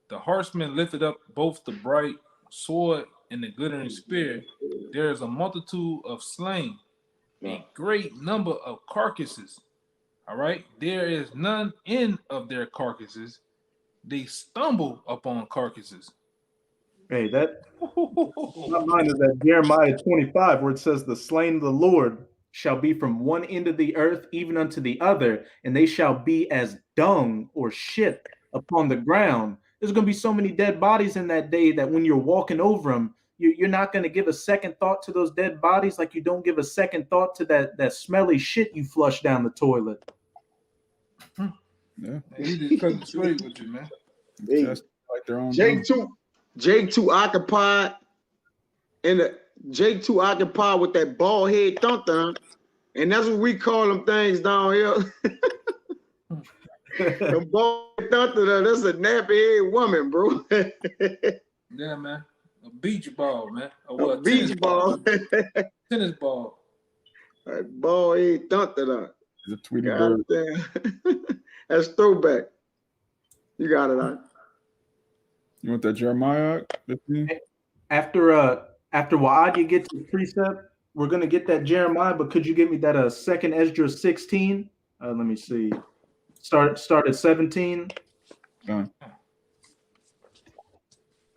The horseman lifted up both the bright sword and the glittering spear. There is a multitude of slain, a great number of carcasses. All right. There is none end of their carcasses. They stumble upon carcasses. Hey, that my mind is that Jeremiah 25, where it says, the slain of the Lord shall be from one end of the earth even unto the other, and they shall be as dung or shit upon the ground. There's going to be so many dead bodies in that day that when you're walking over them, you're not going to give a second thought to those dead bodies, like you don't give a second thought to that smelly shit you flush down the toilet. Yeah. He just cutting straight with you, man. Hey, Like their own Jake too occupied Jake too occupied with that bald head thump, and that's what we call them things down here. The bald head thump, that's a nappy head woman, bro. Yeah, man. A beach ball, man. A beach ball. Tennis ball. That bald head thump. The Tweety Bird. That's throwback. You got it, huh? You want that Jeremiah? After Wa'adia gets the precept, we're gonna get that Jeremiah. But could you give me that second Esdras 16? Let me see. Start at 17. Done.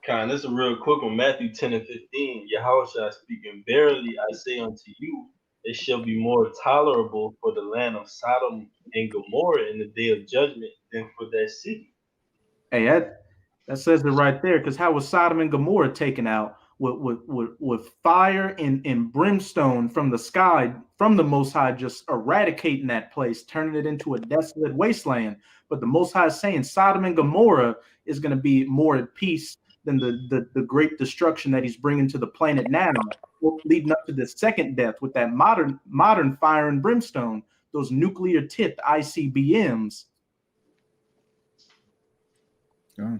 This is a real quick one. Matthew 10 and 15. Yahushua speaking, verily I say unto you, it shall be more tolerable for the land of Sodom and Gomorrah in the day of judgment than for that city. Hey, that says it right there. Because how was Sodom and Gomorrah taken out? With fire and brimstone from the sky, from the Most High, just eradicating that place, turning it into a desolate wasteland. But the Most High is saying Sodom and Gomorrah is going to be more at peace than the great destruction that he's bringing to the planet now, leading up to the second death with that modern fire and brimstone, those nuclear tipped ICBMs. Yeah.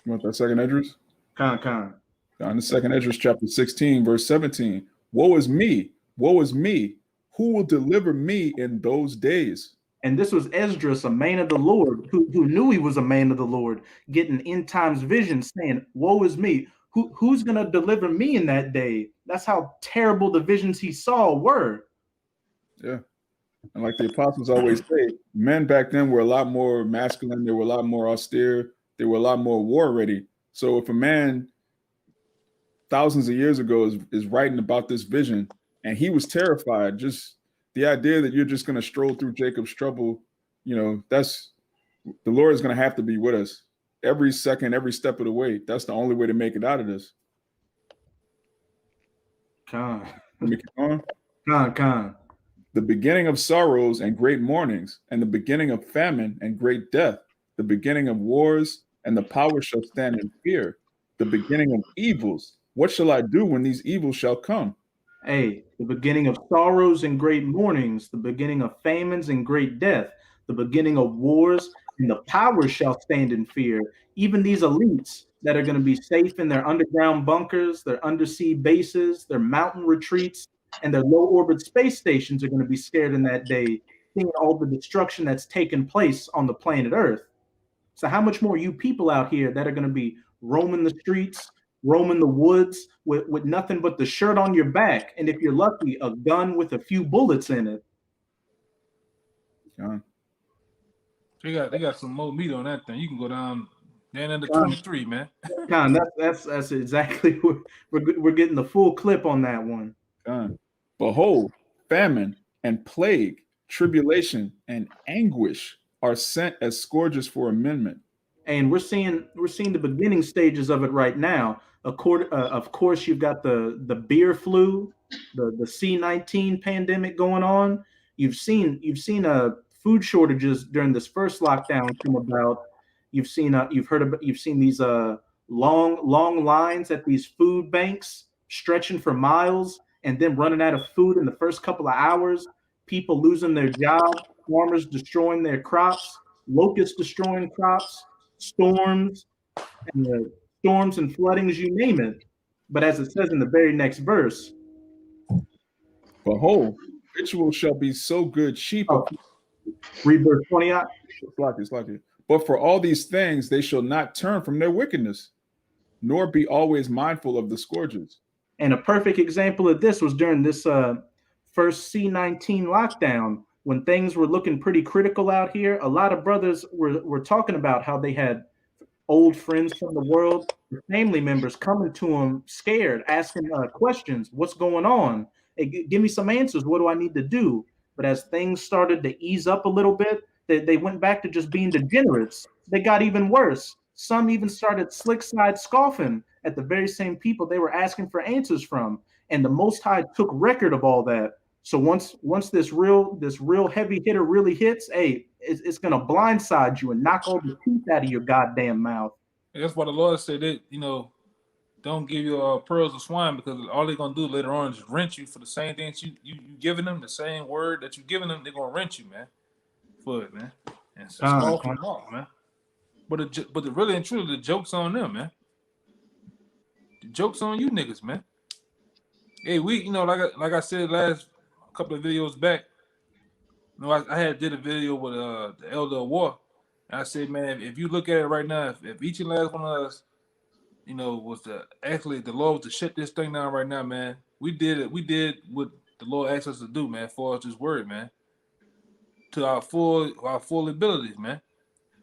You want that second Esdras? Con. In the second Esdras chapter 16, verse 17. Woe is me, woe is me. Who will deliver me in those days? And this was Esdras, a man of the Lord, who knew he was a man of the Lord, getting end times vision, saying, woe is me. Who's going to deliver me in that day? That's how terrible the visions he saw were. Yeah. And like the apostles always say, men back then were a lot more masculine. They were a lot more austere. They were a lot more war ready. So if a man thousands of years ago is writing about this vision and he was terrified, just the idea that you're just going to stroll through Jacob's trouble, that's the Lord is going to have to be with us every second, every step of the way. That's the only way to make it out of this. Con. Let me keep going. Con. The beginning of sorrows and great mournings, and the beginning of famine and great death, the beginning of wars, and the power shall stand in fear, the beginning of evils. What shall I do when these evils shall come? Hey, the beginning of sorrows and great mournings, the beginning of famines and great death, the beginning of wars, and the power shall stand in fear. Even these elites that are going to be safe in their underground bunkers, their undersea bases, their mountain retreats, and their low orbit space stations are going to be scared in that day. seeing all the destruction that's taken place on the planet Earth. So how much more you people out here that are going to be roaming the streets, roaming the woods with nothing but the shirt on your back, and if you're lucky, a gun with a few bullets in it. Yeah. They got some more meat on that thing. You can go down under 23, man. That's exactly what we're getting the full clip on that one. Behold, famine and plague, tribulation and anguish are sent as scourges for amendment. And we're seeing the beginning stages of it right now. Of course, you've got the beer flu, the C-19 pandemic going on. You've seen food shortages during this first lockdown come about. You've seen these long lines at these food banks stretching for miles and then running out of food in the first couple of hours. People losing their job, farmers destroying their crops, locusts destroying crops, storms and floodings, you name it. But as it says in the very next verse, behold, victuals shall be so good cheap. Read verse 20 out. It's like it. But for all these things, they shall not turn from their wickedness, nor be always mindful of the scourges. And a perfect example of this was during this first C-19 lockdown, when things were looking pretty critical out here. A lot of brothers were talking about how they had old friends from the world, family members coming to them scared, asking questions. What's going on? Hey, give me some answers. What do I need to do? But as things started to ease up a little bit, they went back to just being degenerates. They got even worse. Some even started slick side scoffing at the very same people they were asking for answers from. And the Most High took record of all that. So once this real heavy hitter really hits, hey, it's gonna blindside you and knock all the teeth out of your goddamn mouth. That's why the Lord said that, don't give your pearls to swine, because all they're gonna do later on is rent you for the same things you giving them, the same word that you giving them. They're gonna rent you, man, for it, man. And so off, man. But the really and truly, the joke's on them, man. The joke's on you niggas, man. Hey, we, like I said last couple of videos back, I did a video with the Elder of War. And I said, man, if you look at it right now, if each and last one of us, was the Lord was to shut this thing down right now, man. We did what the Lord asked us to do, man, for us this word, man, to our full abilities, man.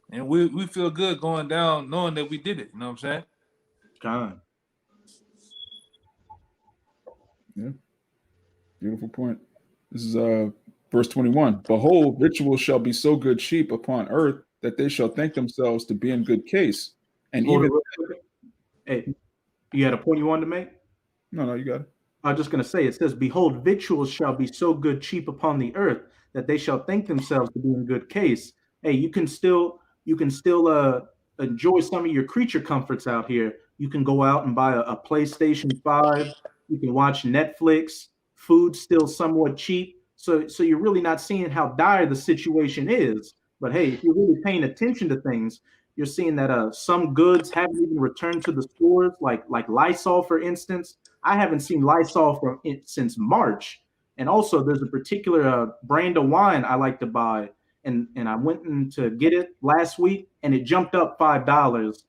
And we feel good going down knowing that we did it. You know what I'm saying? God. Yeah. Beautiful point. This is verse 21. Behold, victuals shall be so good cheap upon earth that they shall think themselves to be in good case. And hey, you had a point you wanted to make? No, you got it. I was just going to say, it says, behold, victuals shall be so good cheap upon the earth that they shall think themselves to be in good case. Hey, you can still enjoy some of your creature comforts out here. You can go out and buy a PlayStation 5. You can watch Netflix. Food's still somewhat cheap. So you're really not seeing how dire the situation is. But hey, if you're really paying attention to things, you're seeing that some goods haven't even returned to the stores, like Lysol, for instance. I haven't seen Lysol since March. And also, there's a particular brand of wine I like to buy, and I went in to get it last week, and it jumped up $5.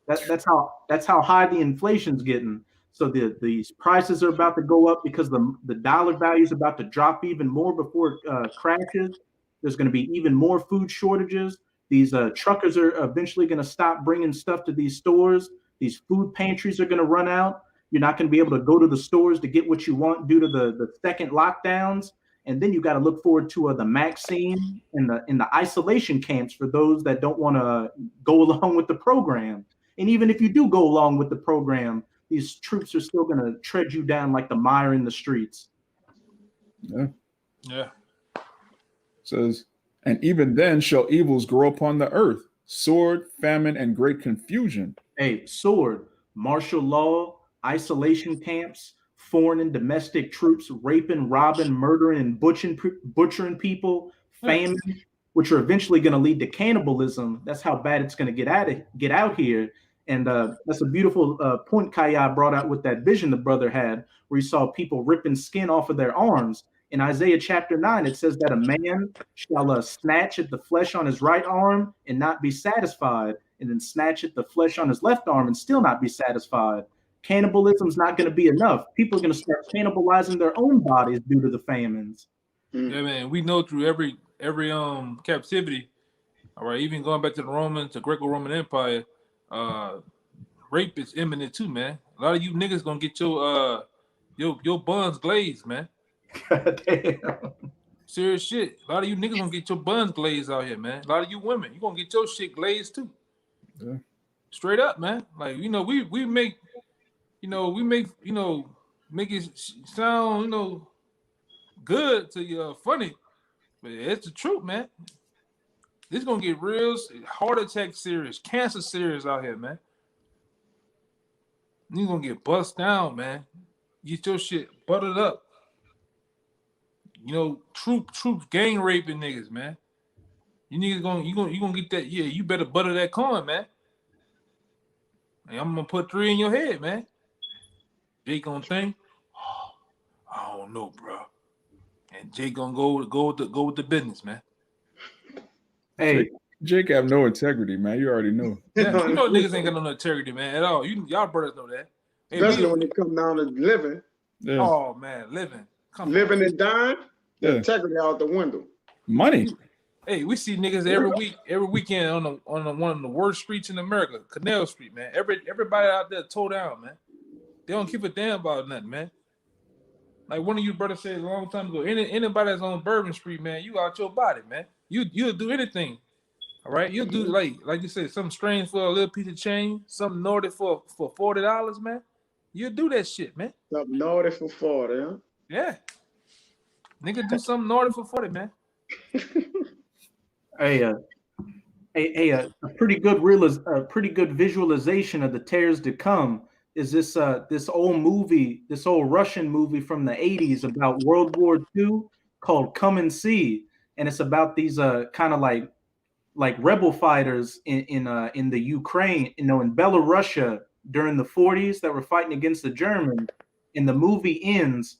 That's how high the inflation's getting. So these prices are about to go up because the dollar value is about to drop even more before it crashes. There's going to be even more food shortages. These truckers are eventually going to stop bringing stuff to these stores. These food pantries are going to run out. You're not going to be able to go to the stores to get what you want due to the second lockdowns. And then you got to look forward to the vaccine and the isolation camps for those that don't want to go along with the program. And even if you do go along with the program, these troops are still going to tread you down like the mire in the streets. Yeah. Says, and even then shall evils grow upon the earth, sword, famine, and great confusion. Hey, sword, martial law, isolation camps, foreign and domestic troops raping, robbing, murdering, and butchering people, famine, which are eventually going to lead to cannibalism. That's how bad it's going to get out here. And that's a beautiful point Kaya brought out with that vision the brother had, where he saw people ripping skin off of their arms. In Isaiah chapter 9, it says that a man shall snatch at the flesh on his right arm and not be satisfied, and then snatch at the flesh on his left arm and still not be satisfied. Cannibalism's not going to be enough. People are going to start cannibalizing their own bodies due to the famines. Yeah, man. We know through every captivity, all right, even going back to the Greco-Roman Empire, rape is imminent too, man. A lot of you niggas gonna get your buns glazed, man. Damn. Serious shit. A lot of you niggas gonna get your buns glazed out here, man. A lot of you women, you gonna get your shit glazed too. Yeah. Straight up, man. Like, we make it sound, good to you, funny, but it's the truth, man. This gonna get real heart attack serious, cancer serious out here, man. You gonna get bust down, man. Get your shit buttered up. Troop gang raping niggas, man. You niggas gonna get that. Yeah, you better butter that corn, man. And I'm gonna put 3 in your head, man. Jake gonna think, oh, I don't know, bro. And Jake gonna go with the business, man. Hey, Jake have no integrity, man. You already know. Yeah, niggas ain't got no integrity, man, at all. Y'all brothers know that. Hey, especially when it come down to living. Yeah. Oh man, living And dying, Yeah. integrity out the window. Money. Hey, we see niggas every weekend on one of the worst streets in America, Canal Street, man. Everybody out there towed down, man. They don't give a damn about nothing, man. Like one of you brothers said a long time ago, anybody that's on Bourbon Street, man, you out your body, man. You'll do anything. All right, you'll do like you said, something strange for a little piece of change, something naughty for $40, man. You'll do that shit, man. Something naughty for 40, huh? Yeah, nigga, do something naughty for 40, man. A pretty good visualization of the tears to come is this old Russian movie from the 80s about World War II called Come and See, and it's about these kind of like rebel fighters in the Ukraine, in Belarusia during the 40s that were fighting against the Germans. And the movie ends,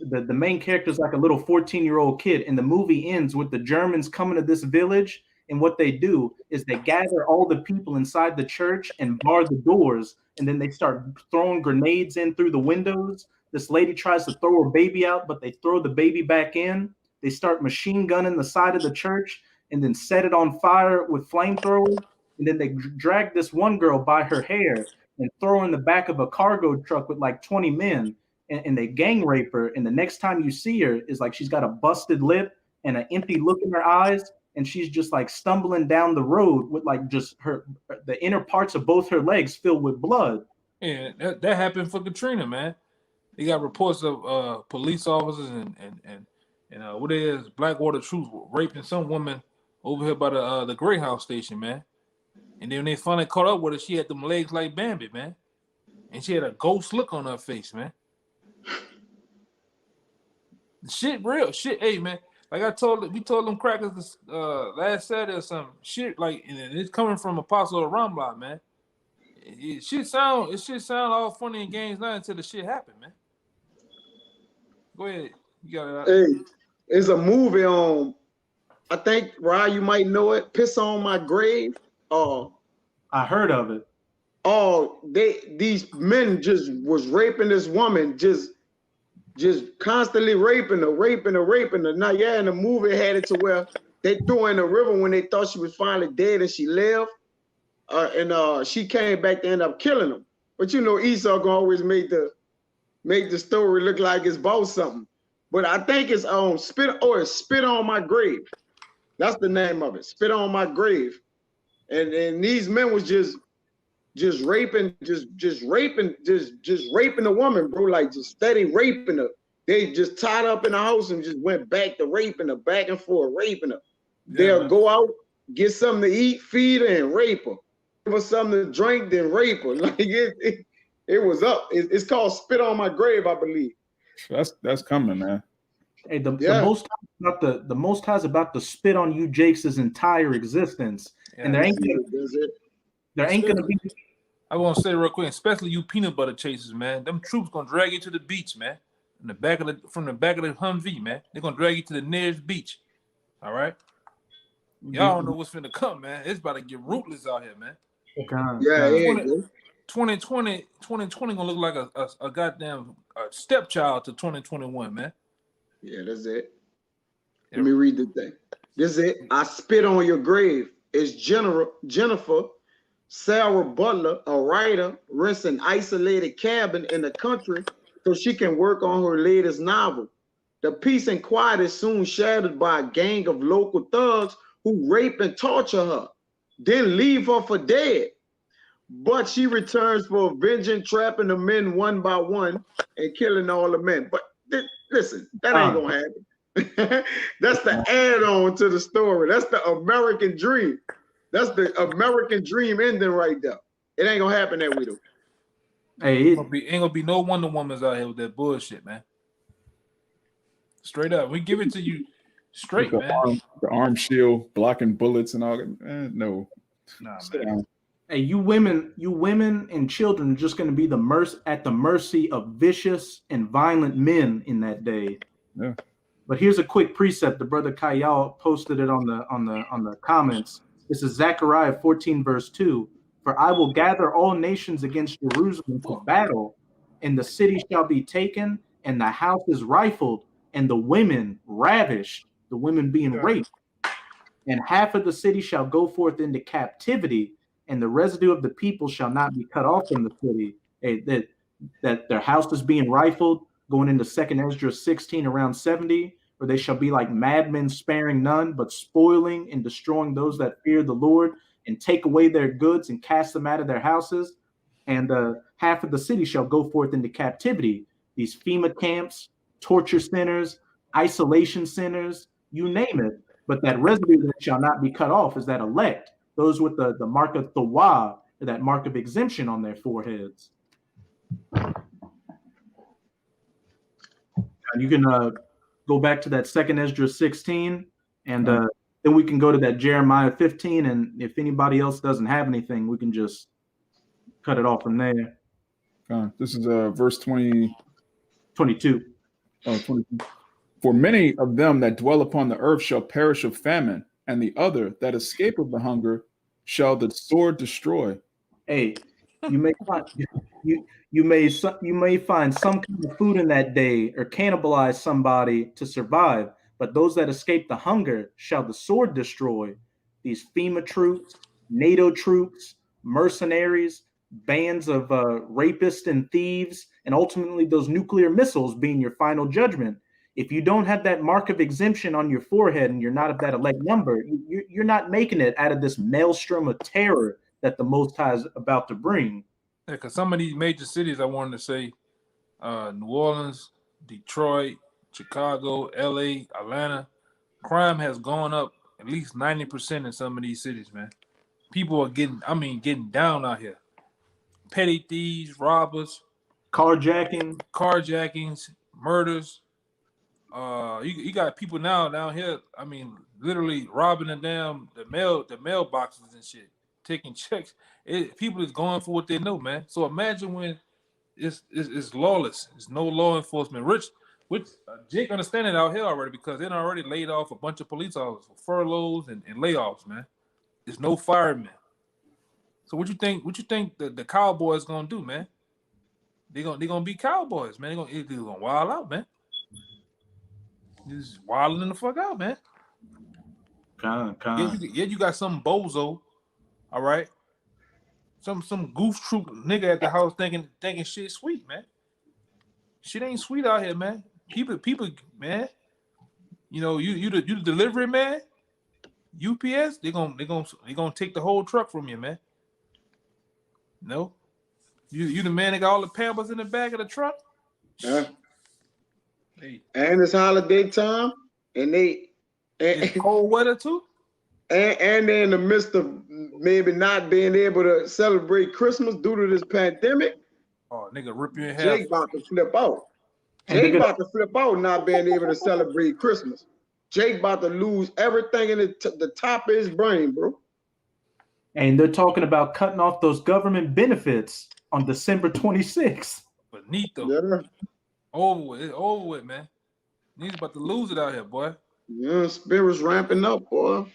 the main character is like a little 14-year-old kid, and the movie ends with the Germans coming to this village, and what they do is they gather all the people inside the church and bar the doors, and then they start throwing grenades in through the windows. This lady tries to throw her baby out, but they throw the baby back in. They start machine gunning the side of the church and then set it on fire with flamethrowers. And then they drag this one girl by her hair and throw her in the back of a cargo truck with like 20 men. And they gang rape her. And the next time you see her is like she's got a busted lip and an empty look in her eyes. And she's just like stumbling down the road with like just the inner parts of both her legs filled with blood. Yeah, that happened for Katrina, man. They got reports of police officers and what it is, Blackwater troops raping some woman over here by the Greyhound station, man. And then when they finally caught up with her, she had them legs like Bambi, man. And she had a ghost look on her face, man. Shit, real shit. Hey, man. Like we told them crackers this, last Saturday or something. Shit, like, and it's coming from Apostle Rambla, man. It should sound all funny and games now until the shit happen, man. Go ahead. You got it. Hey, it's a movie on, I think, Ryan, you might know it, Piss on My Grave. I heard of it. These men just was raping this woman, just constantly raping her. Now, yeah, and the movie had it to where they threw her in the river when they thought she was finally dead and she lived. And she came back to end up killing him. But Esau gonna always make the story look like it's about something. But I think it's Spit on My Grave. That's the name of it. Spit on My Grave. And these men was just raping the woman, bro, like just steady raping her. They just tied up in the house and just went back to raping her, back and forth, raping her. Yeah, they'll go out, get something to eat, feed her, and rape her. Give her something to drink, then rape her. Like it was up. It's called Spit on My Grave, I believe. That's coming, man. Hey, the Most High's about to spit on you, Jake's entire existence, and there ain't gonna be. I want to say real quick, especially you peanut butter chasers, man. Them troops gonna drag you to the beach, man. from the back of the Humvee, man. They're gonna drag you to the nearest beach. All right. Y'all don't know what's finna come, man. It's about to get ruthless out here, man. Yeah, 2020 gonna look like a goddamn stepchild to 2021, man. Yeah, that's it. Let me read the thing. This is it. I spit on your grave. It's Jennifer Sarah Butler, a writer, rents an isolated cabin in the country so she can work on her latest novel. The peace and quiet is soon shattered by a gang of local thugs who rape and torture her, then leave her for dead. But she returns for avenging, trapping the men one by one and killing all the men. But listen, that ain't gonna happen. That's the add-on to the story. That's the American dream. That's the American dream ending right there. It ain't gonna happen that way though. Hey, ain't gonna be no Wonder Womans out here with that bullshit, man. Straight up, we give it to you straight, man. The arm shield blocking bullets and all that. No, nah, man. Hey, you women and children are just going to be at the mercy of vicious and violent men in that day. Yeah. But here's a quick precept. The brother Kayal posted it on the comments. This is Zechariah 14 verse 2. For I will gather all nations against Jerusalem for battle, and the city shall be taken, and the houses rifled, and the women ravished, the women being raped. And half of the city shall go forth into captivity, and the residue of the people shall not be cut off from the city. That their house is being rifled, going into 2nd Ezra 16 around 70, where they shall be like madmen, sparing none, but spoiling and destroying those that fear the Lord, and take away their goods and cast them out of their houses. And half of the city shall go forth into captivity. These FEMA camps, torture centers, isolation centers, you name it. But that residue that shall not be cut off is that elect, those with the mark of Thawa, or that mark of exemption on their foreheads. You can go back to that 2nd Ezra 16, and then we can go to that Jeremiah 15, and if anybody else doesn't have anything, we can just cut it off from there. This is verse 22. Oh, 22. For many of them that dwell upon the earth shall perish of famine, and the other that escape of the hunger shall the sword destroy. Hey, you may find you may find some kind of food in that day, or cannibalize somebody to survive. But those that escape the hunger shall the sword destroy. These FEMA troops, NATO troops, mercenaries, bands of rapists and thieves, and ultimately those nuclear missiles being your final judgment. If you don't have that mark of exemption on your forehead and you're not of that elect number, you're not making it out of this maelstrom of terror that the Most High is about to bring. Yeah, because some of these major cities, I wanted to say, New Orleans, Detroit, Chicago, LA, Atlanta, crime has gone up at least 90% in some of these cities, man. People are getting down out here. Petty thieves, robbers, carjackings, murders. You got people now down here, literally robbing the mailboxes and shit, taking checks. People is going for what they know, man. So imagine when it's lawless. There's no law enforcement. Which Jake understand it out here already, because they already laid off a bunch of police officers for furloughs and layoffs, man. There's no firemen. So what you think the Cowboys gonna do, man? They gonna be Cowboys, man. They're gonna wild out, man. Just wilding the fuck out, man. Yeah, you got some bozo, all right. Some goof troop nigga at the house thinking shit sweet, man. Shit ain't sweet out here, man. People, man. You know, you the delivery man, UPS. They gonna take the whole truck from you, man. No, you the man that got all the Pampers in the back of the truck. Yeah. Hey. And it's holiday time, and it's cold weather too. And they're in the midst of maybe not being able to celebrate Christmas due to this pandemic. Oh, nigga, rip you in half. Jake about to flip out. Jake about to flip out not being able to celebrate Christmas. Jake about to lose everything in the top of his brain, bro. And they're talking about cutting off those government benefits on December 26th. Benito. Yeah. Over with. It's over with, man. Niggas about to lose it out here, boy. Yeah, spirits ramping up, boy.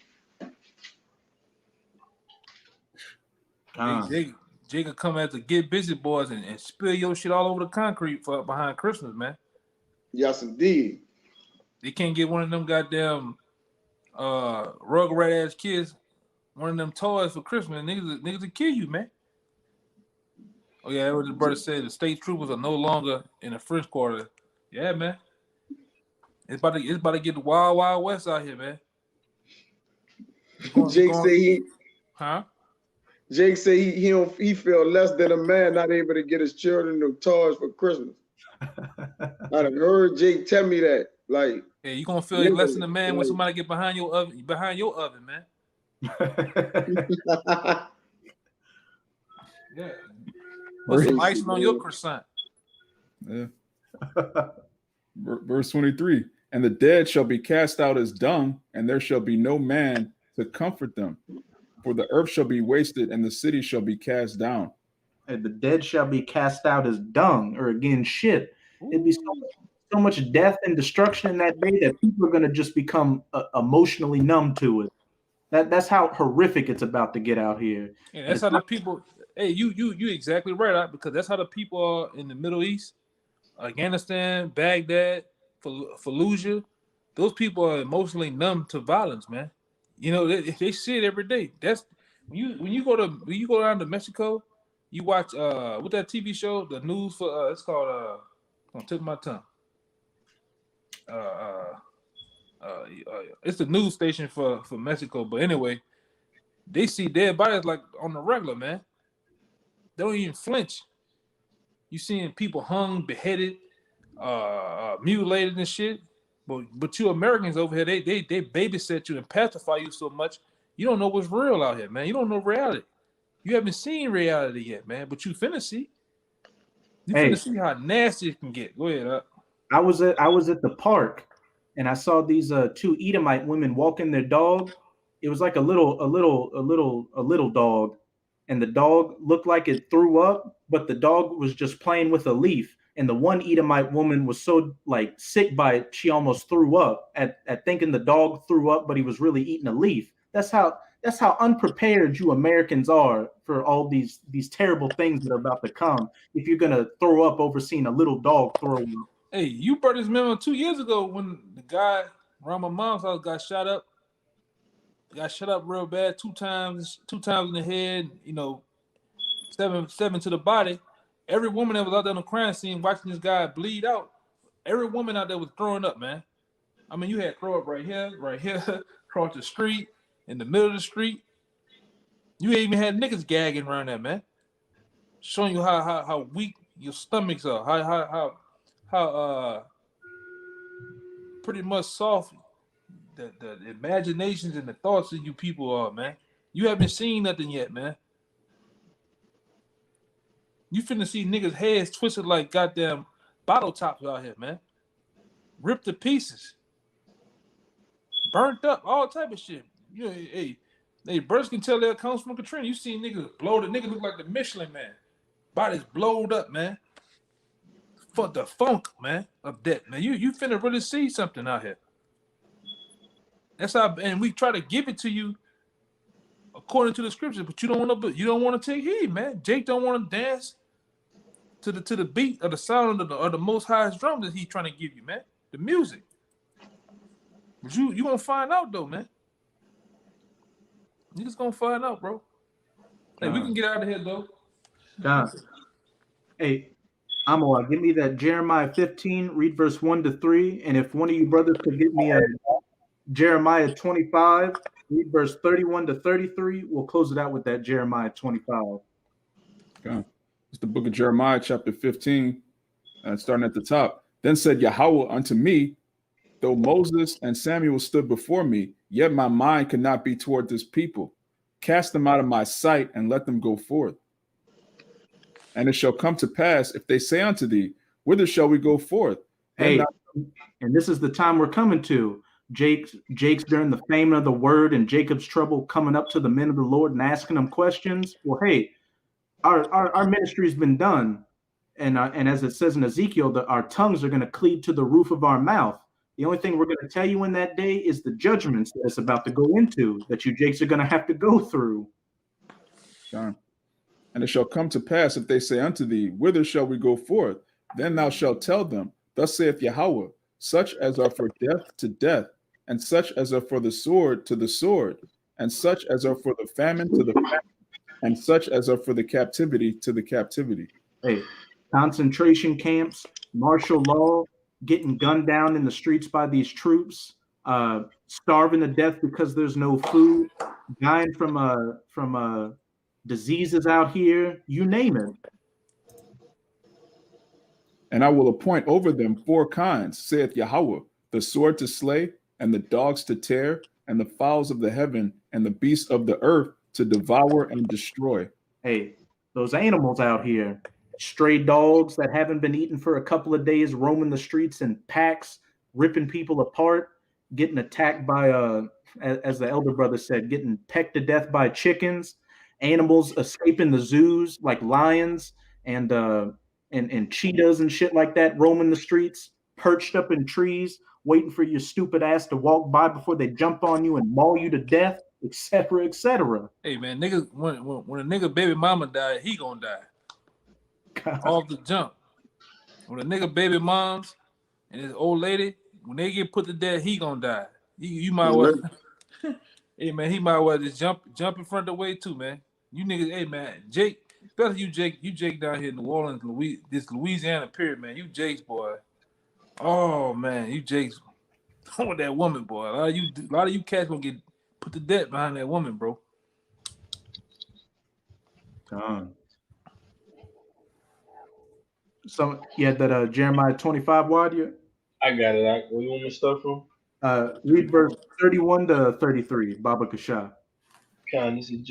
Jacob come out to get busy, boys, and spill your shit all over the concrete for behind Christmas, man. Yes, indeed. They can't get one of them goddamn rugrat ass kids one of them toys for Christmas. Niggas will kill you, man. Oh yeah, what the brother said. The state troopers are no longer in the French Quarter. Yeah, man. It's about to get the wild, wild west out here, man. Jake say he. Huh? Jake say he feel less than a man not able to get his children no toys for Christmas. I done heard Jake tell me that. Like, yeah, you gonna feel less than a man when somebody get behind your oven, man. Yeah. Put some icing on your croissant. Yeah. Verse 23. And the dead shall be cast out as dung, and there shall be no man to comfort them. For the earth shall be wasted, and the city shall be cast down. And the dead shall be cast out as dung, or again, shit. It'd be so much death and destruction in that day that people are going to just become emotionally numb to it. That's how horrific it's about to get out here. Yeah, that's how the people. Hey, you exactly right, because that's how the people are in the Middle East, Afghanistan, Baghdad, Fallujah. Those people are emotionally numb to violence, man. You know, they see it every day. That's when you go down to Mexico, you watch what that TV show, the news for it's called on tip of my tongue. It's the news station for Mexico, but anyway, they see dead bodies like on the regular, man. They don't even flinch. You seeing people hung, beheaded, mutilated and shit. But you Americans over here, they babysit you and pacify you so much, you don't know what's real out here, man. You don't know reality. You haven't seen reality yet, man. But you finna see. You finna see how nasty it can get. Go ahead. I was at the park, and I saw these two Edomite women walking their dog. It was like a little dog, and the dog looked like it threw up, but the dog was just playing with a leaf. And the one Edomite woman was so like sick by it, she almost threw up at thinking the dog threw up, but he was really eating a leaf. That's how unprepared you Americans are for all these terrible things that are about to come. If you're gonna throw up over seeing a little dog throw up. Hey, you brought this memo 2 years ago when the guy around my mom's house got shot up. Got shot up real bad, two times in the head. You know, seven to the body. Every woman that was out there on the crime scene watching this guy bleed out, every woman out there was throwing up, man. I mean, you had throw up right here, across the street, in the middle of the street. You ain't even had niggas gagging around there, man. Showing you how weak your stomachs are, how pretty much soft the imaginations and the thoughts of you people are, man. You haven't seen nothing yet, man. You finna see niggas' heads twisted like goddamn bottle tops out here, man. Ripped to pieces. Burnt up, all type of shit. You know, hey, birds can tell that comes from Katrina. You see niggas blow, the nigga look like the Michelin man. Bodies blowed up, man. For the funk, man, of death, man. You finna really see something out here. That's how, and we try to give it to you according to the scriptures, but you don't want to take heed, man. Jake don't want to dance to the beat of the sound of the most highest drum that he's trying to give you, man. The music. But you gonna find out though, man. You just gonna find out, bro. Hey, we can get out of here though. God. Hey, Amo, give me that Jeremiah 15, read verse 1-3, and if one of you brothers could get me a Jeremiah 25. Read verse 31-33. We'll close it out with that Jeremiah 25. Okay. It's the book of Jeremiah, chapter 15, starting at the top. Then said Yahweh unto me, though Moses and Samuel stood before me, yet my mind could not be toward this people. Cast them out of my sight and let them go forth. And it shall come to pass, if they say unto thee, whither shall we go forth? Hey, and this is the time we're coming to. Jake's during the famine of the word and Jacob's trouble coming up to the men of the Lord and asking them questions. Well, hey, our ministry's been done. And as it says in Ezekiel, our tongues are going to cleave to the roof of our mouth. The only thing we're going to tell you in that day is the judgments that it's about to go into, that you Jakes are going to have to go through. John. And it shall come to pass, if they say unto thee, whither shall we go forth? Then thou shalt tell them, thus saith Yahweh, such as are for death to death, and such as are for the sword to the sword, and such as are for the famine to the famine, and such as are for the captivity to the captivity. Hey, concentration camps, martial law, getting gunned down in the streets by these troops, starving to death because there's no food, dying from diseases out here, you name it. And I will appoint over them 4 kinds, saith Yahweh, the sword to slay, and the dogs to tear, and the fowls of the heaven, and the beasts of the earth to devour and destroy. Hey, those animals out here, stray dogs that haven't been eaten for a couple of days, roaming the streets in packs, ripping people apart, getting attacked by, as the elder brother said, getting pecked to death by chickens, animals escaping the zoos like lions and cheetahs and shit like that, roaming the streets, perched up in trees, waiting for your stupid ass to walk by before they jump on you and maul you to death, etc., etc. Hey man, niggas, when a nigga baby mama die, he gonna die. Off the jump. When a nigga baby moms and his old lady, when they get put to death, he gonna die. You might well. Hey man, he might well just jump in front of the way too, man. You niggas, hey man, Jake, especially you Jake down here in New Orleans, this Louisiana period, man. You Jake's boy. Oh man, you Jake's with that woman, boy. A lot of you cats gonna get put to death behind that woman, bro. So you had that Jeremiah 25 wide yet? I got it. Where you want me to start from? Read verse 31 to 33, Baba Kasha. This is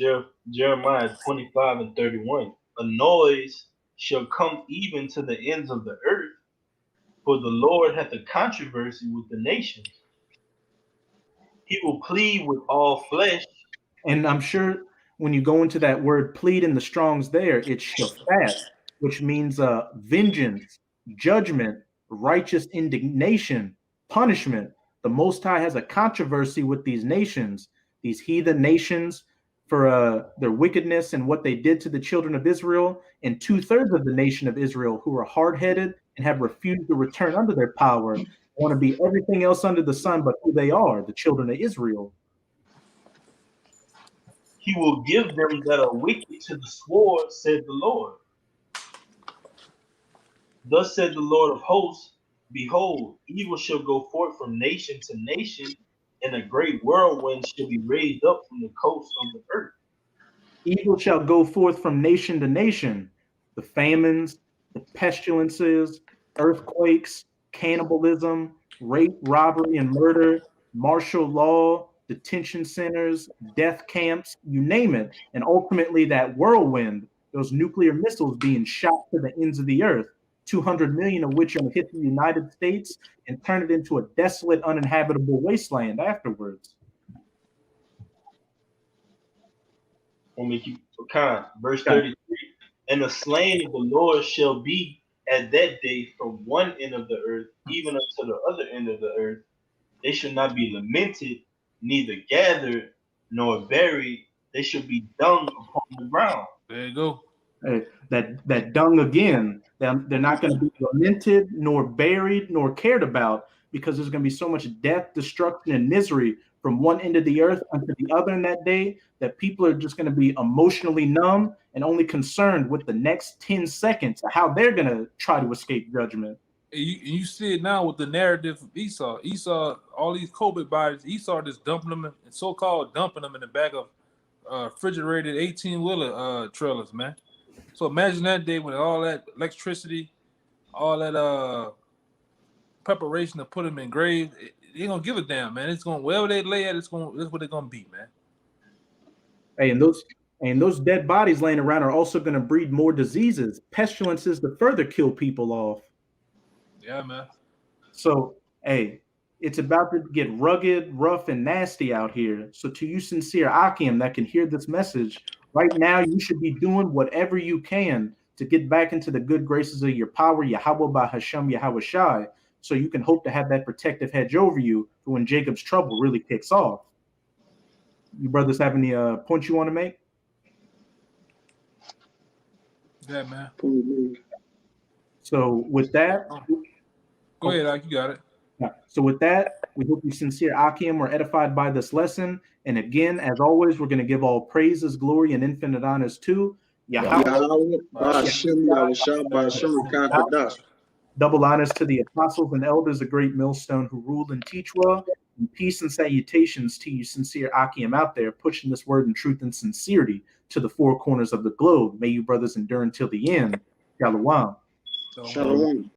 Jeremiah 25 and 31. A noise shall come even to the ends of the earth, for the Lord hath a controversy with the nations. He will plead with all flesh. And I'm sure when you go into that word plead in the Strong's there, it's shafat, which means vengeance, judgment, righteous indignation, punishment. The Most High has a controversy with these nations, these heathen nations, for their wickedness and what they did to the children of Israel, and 2/3 of the nation of Israel who are hard-headed and have refused to return under their power, want to be everything else under the sun but who they are, the children of Israel. He will give them that are wicked to the sword, said the Lord. Thus said the Lord of hosts, behold, evil shall go forth from nation to nation, and a great whirlwind shall be raised up from the coast of the earth. Evil shall go forth from nation to nation. The famines, the pestilences, earthquakes, cannibalism, rape, robbery, and murder, martial law, detention centers, death camps, you name it. And ultimately that whirlwind, those nuclear missiles being shot to the ends of the earth, 200 million of which are going to hit the United States and turn it into a desolate, uninhabitable wasteland afterwards. Let me keep kind. Verse 33. And the slain of the Lord shall be at that day from one end of the earth, even unto the other end of the earth. They shall not be lamented, neither gathered nor buried. They shall be dung upon the ground. There you go. That dung again. They're not going to be lamented, nor buried, nor cared about, because there's going to be so much death, destruction, and misery from one end of the earth unto the other in that day that people are just going to be emotionally numb and only concerned with the next 10 seconds of how they're going to try to escape judgment. You see it now with the narrative of Esau. Esau, all these COVID bodies, Esau just dumping them and so-called dumping them in the back of refrigerated 18-wheeler trailers, man. So imagine that day when all that electricity, all that preparation to put them in graves, they ain't gonna give a damn, man. It's gonna, wherever they lay at, that's what they're gonna be, man. Hey, and those dead bodies laying around are also gonna breed more diseases, pestilences to further kill people off. Yeah, man. So, hey, it's about to get rugged, rough, and nasty out here. So to you sincere Akim that can hear this message, right now you should be doing whatever you can to get back into the good graces of your power, Yahweh by Hashem Yahweh Shai, so you can hope to have that protective hedge over you for when Jacob's trouble really kicks off. You brothers have any points you want to make? Yeah, man. So with that, go ahead, Ike, you got it. So with that, we hope you sincere Akim were edified by this lesson. And again, as always, we're going to give all praises, glory, and infinite honors to Yahweh. Double honors to the apostles and elders, a great millstone who rule and teach well. And peace and salutations to you, sincere Akim out there, pushing this word in truth and sincerity to the four corners of the globe. May you brothers endure until the end. Shalom. Shalom.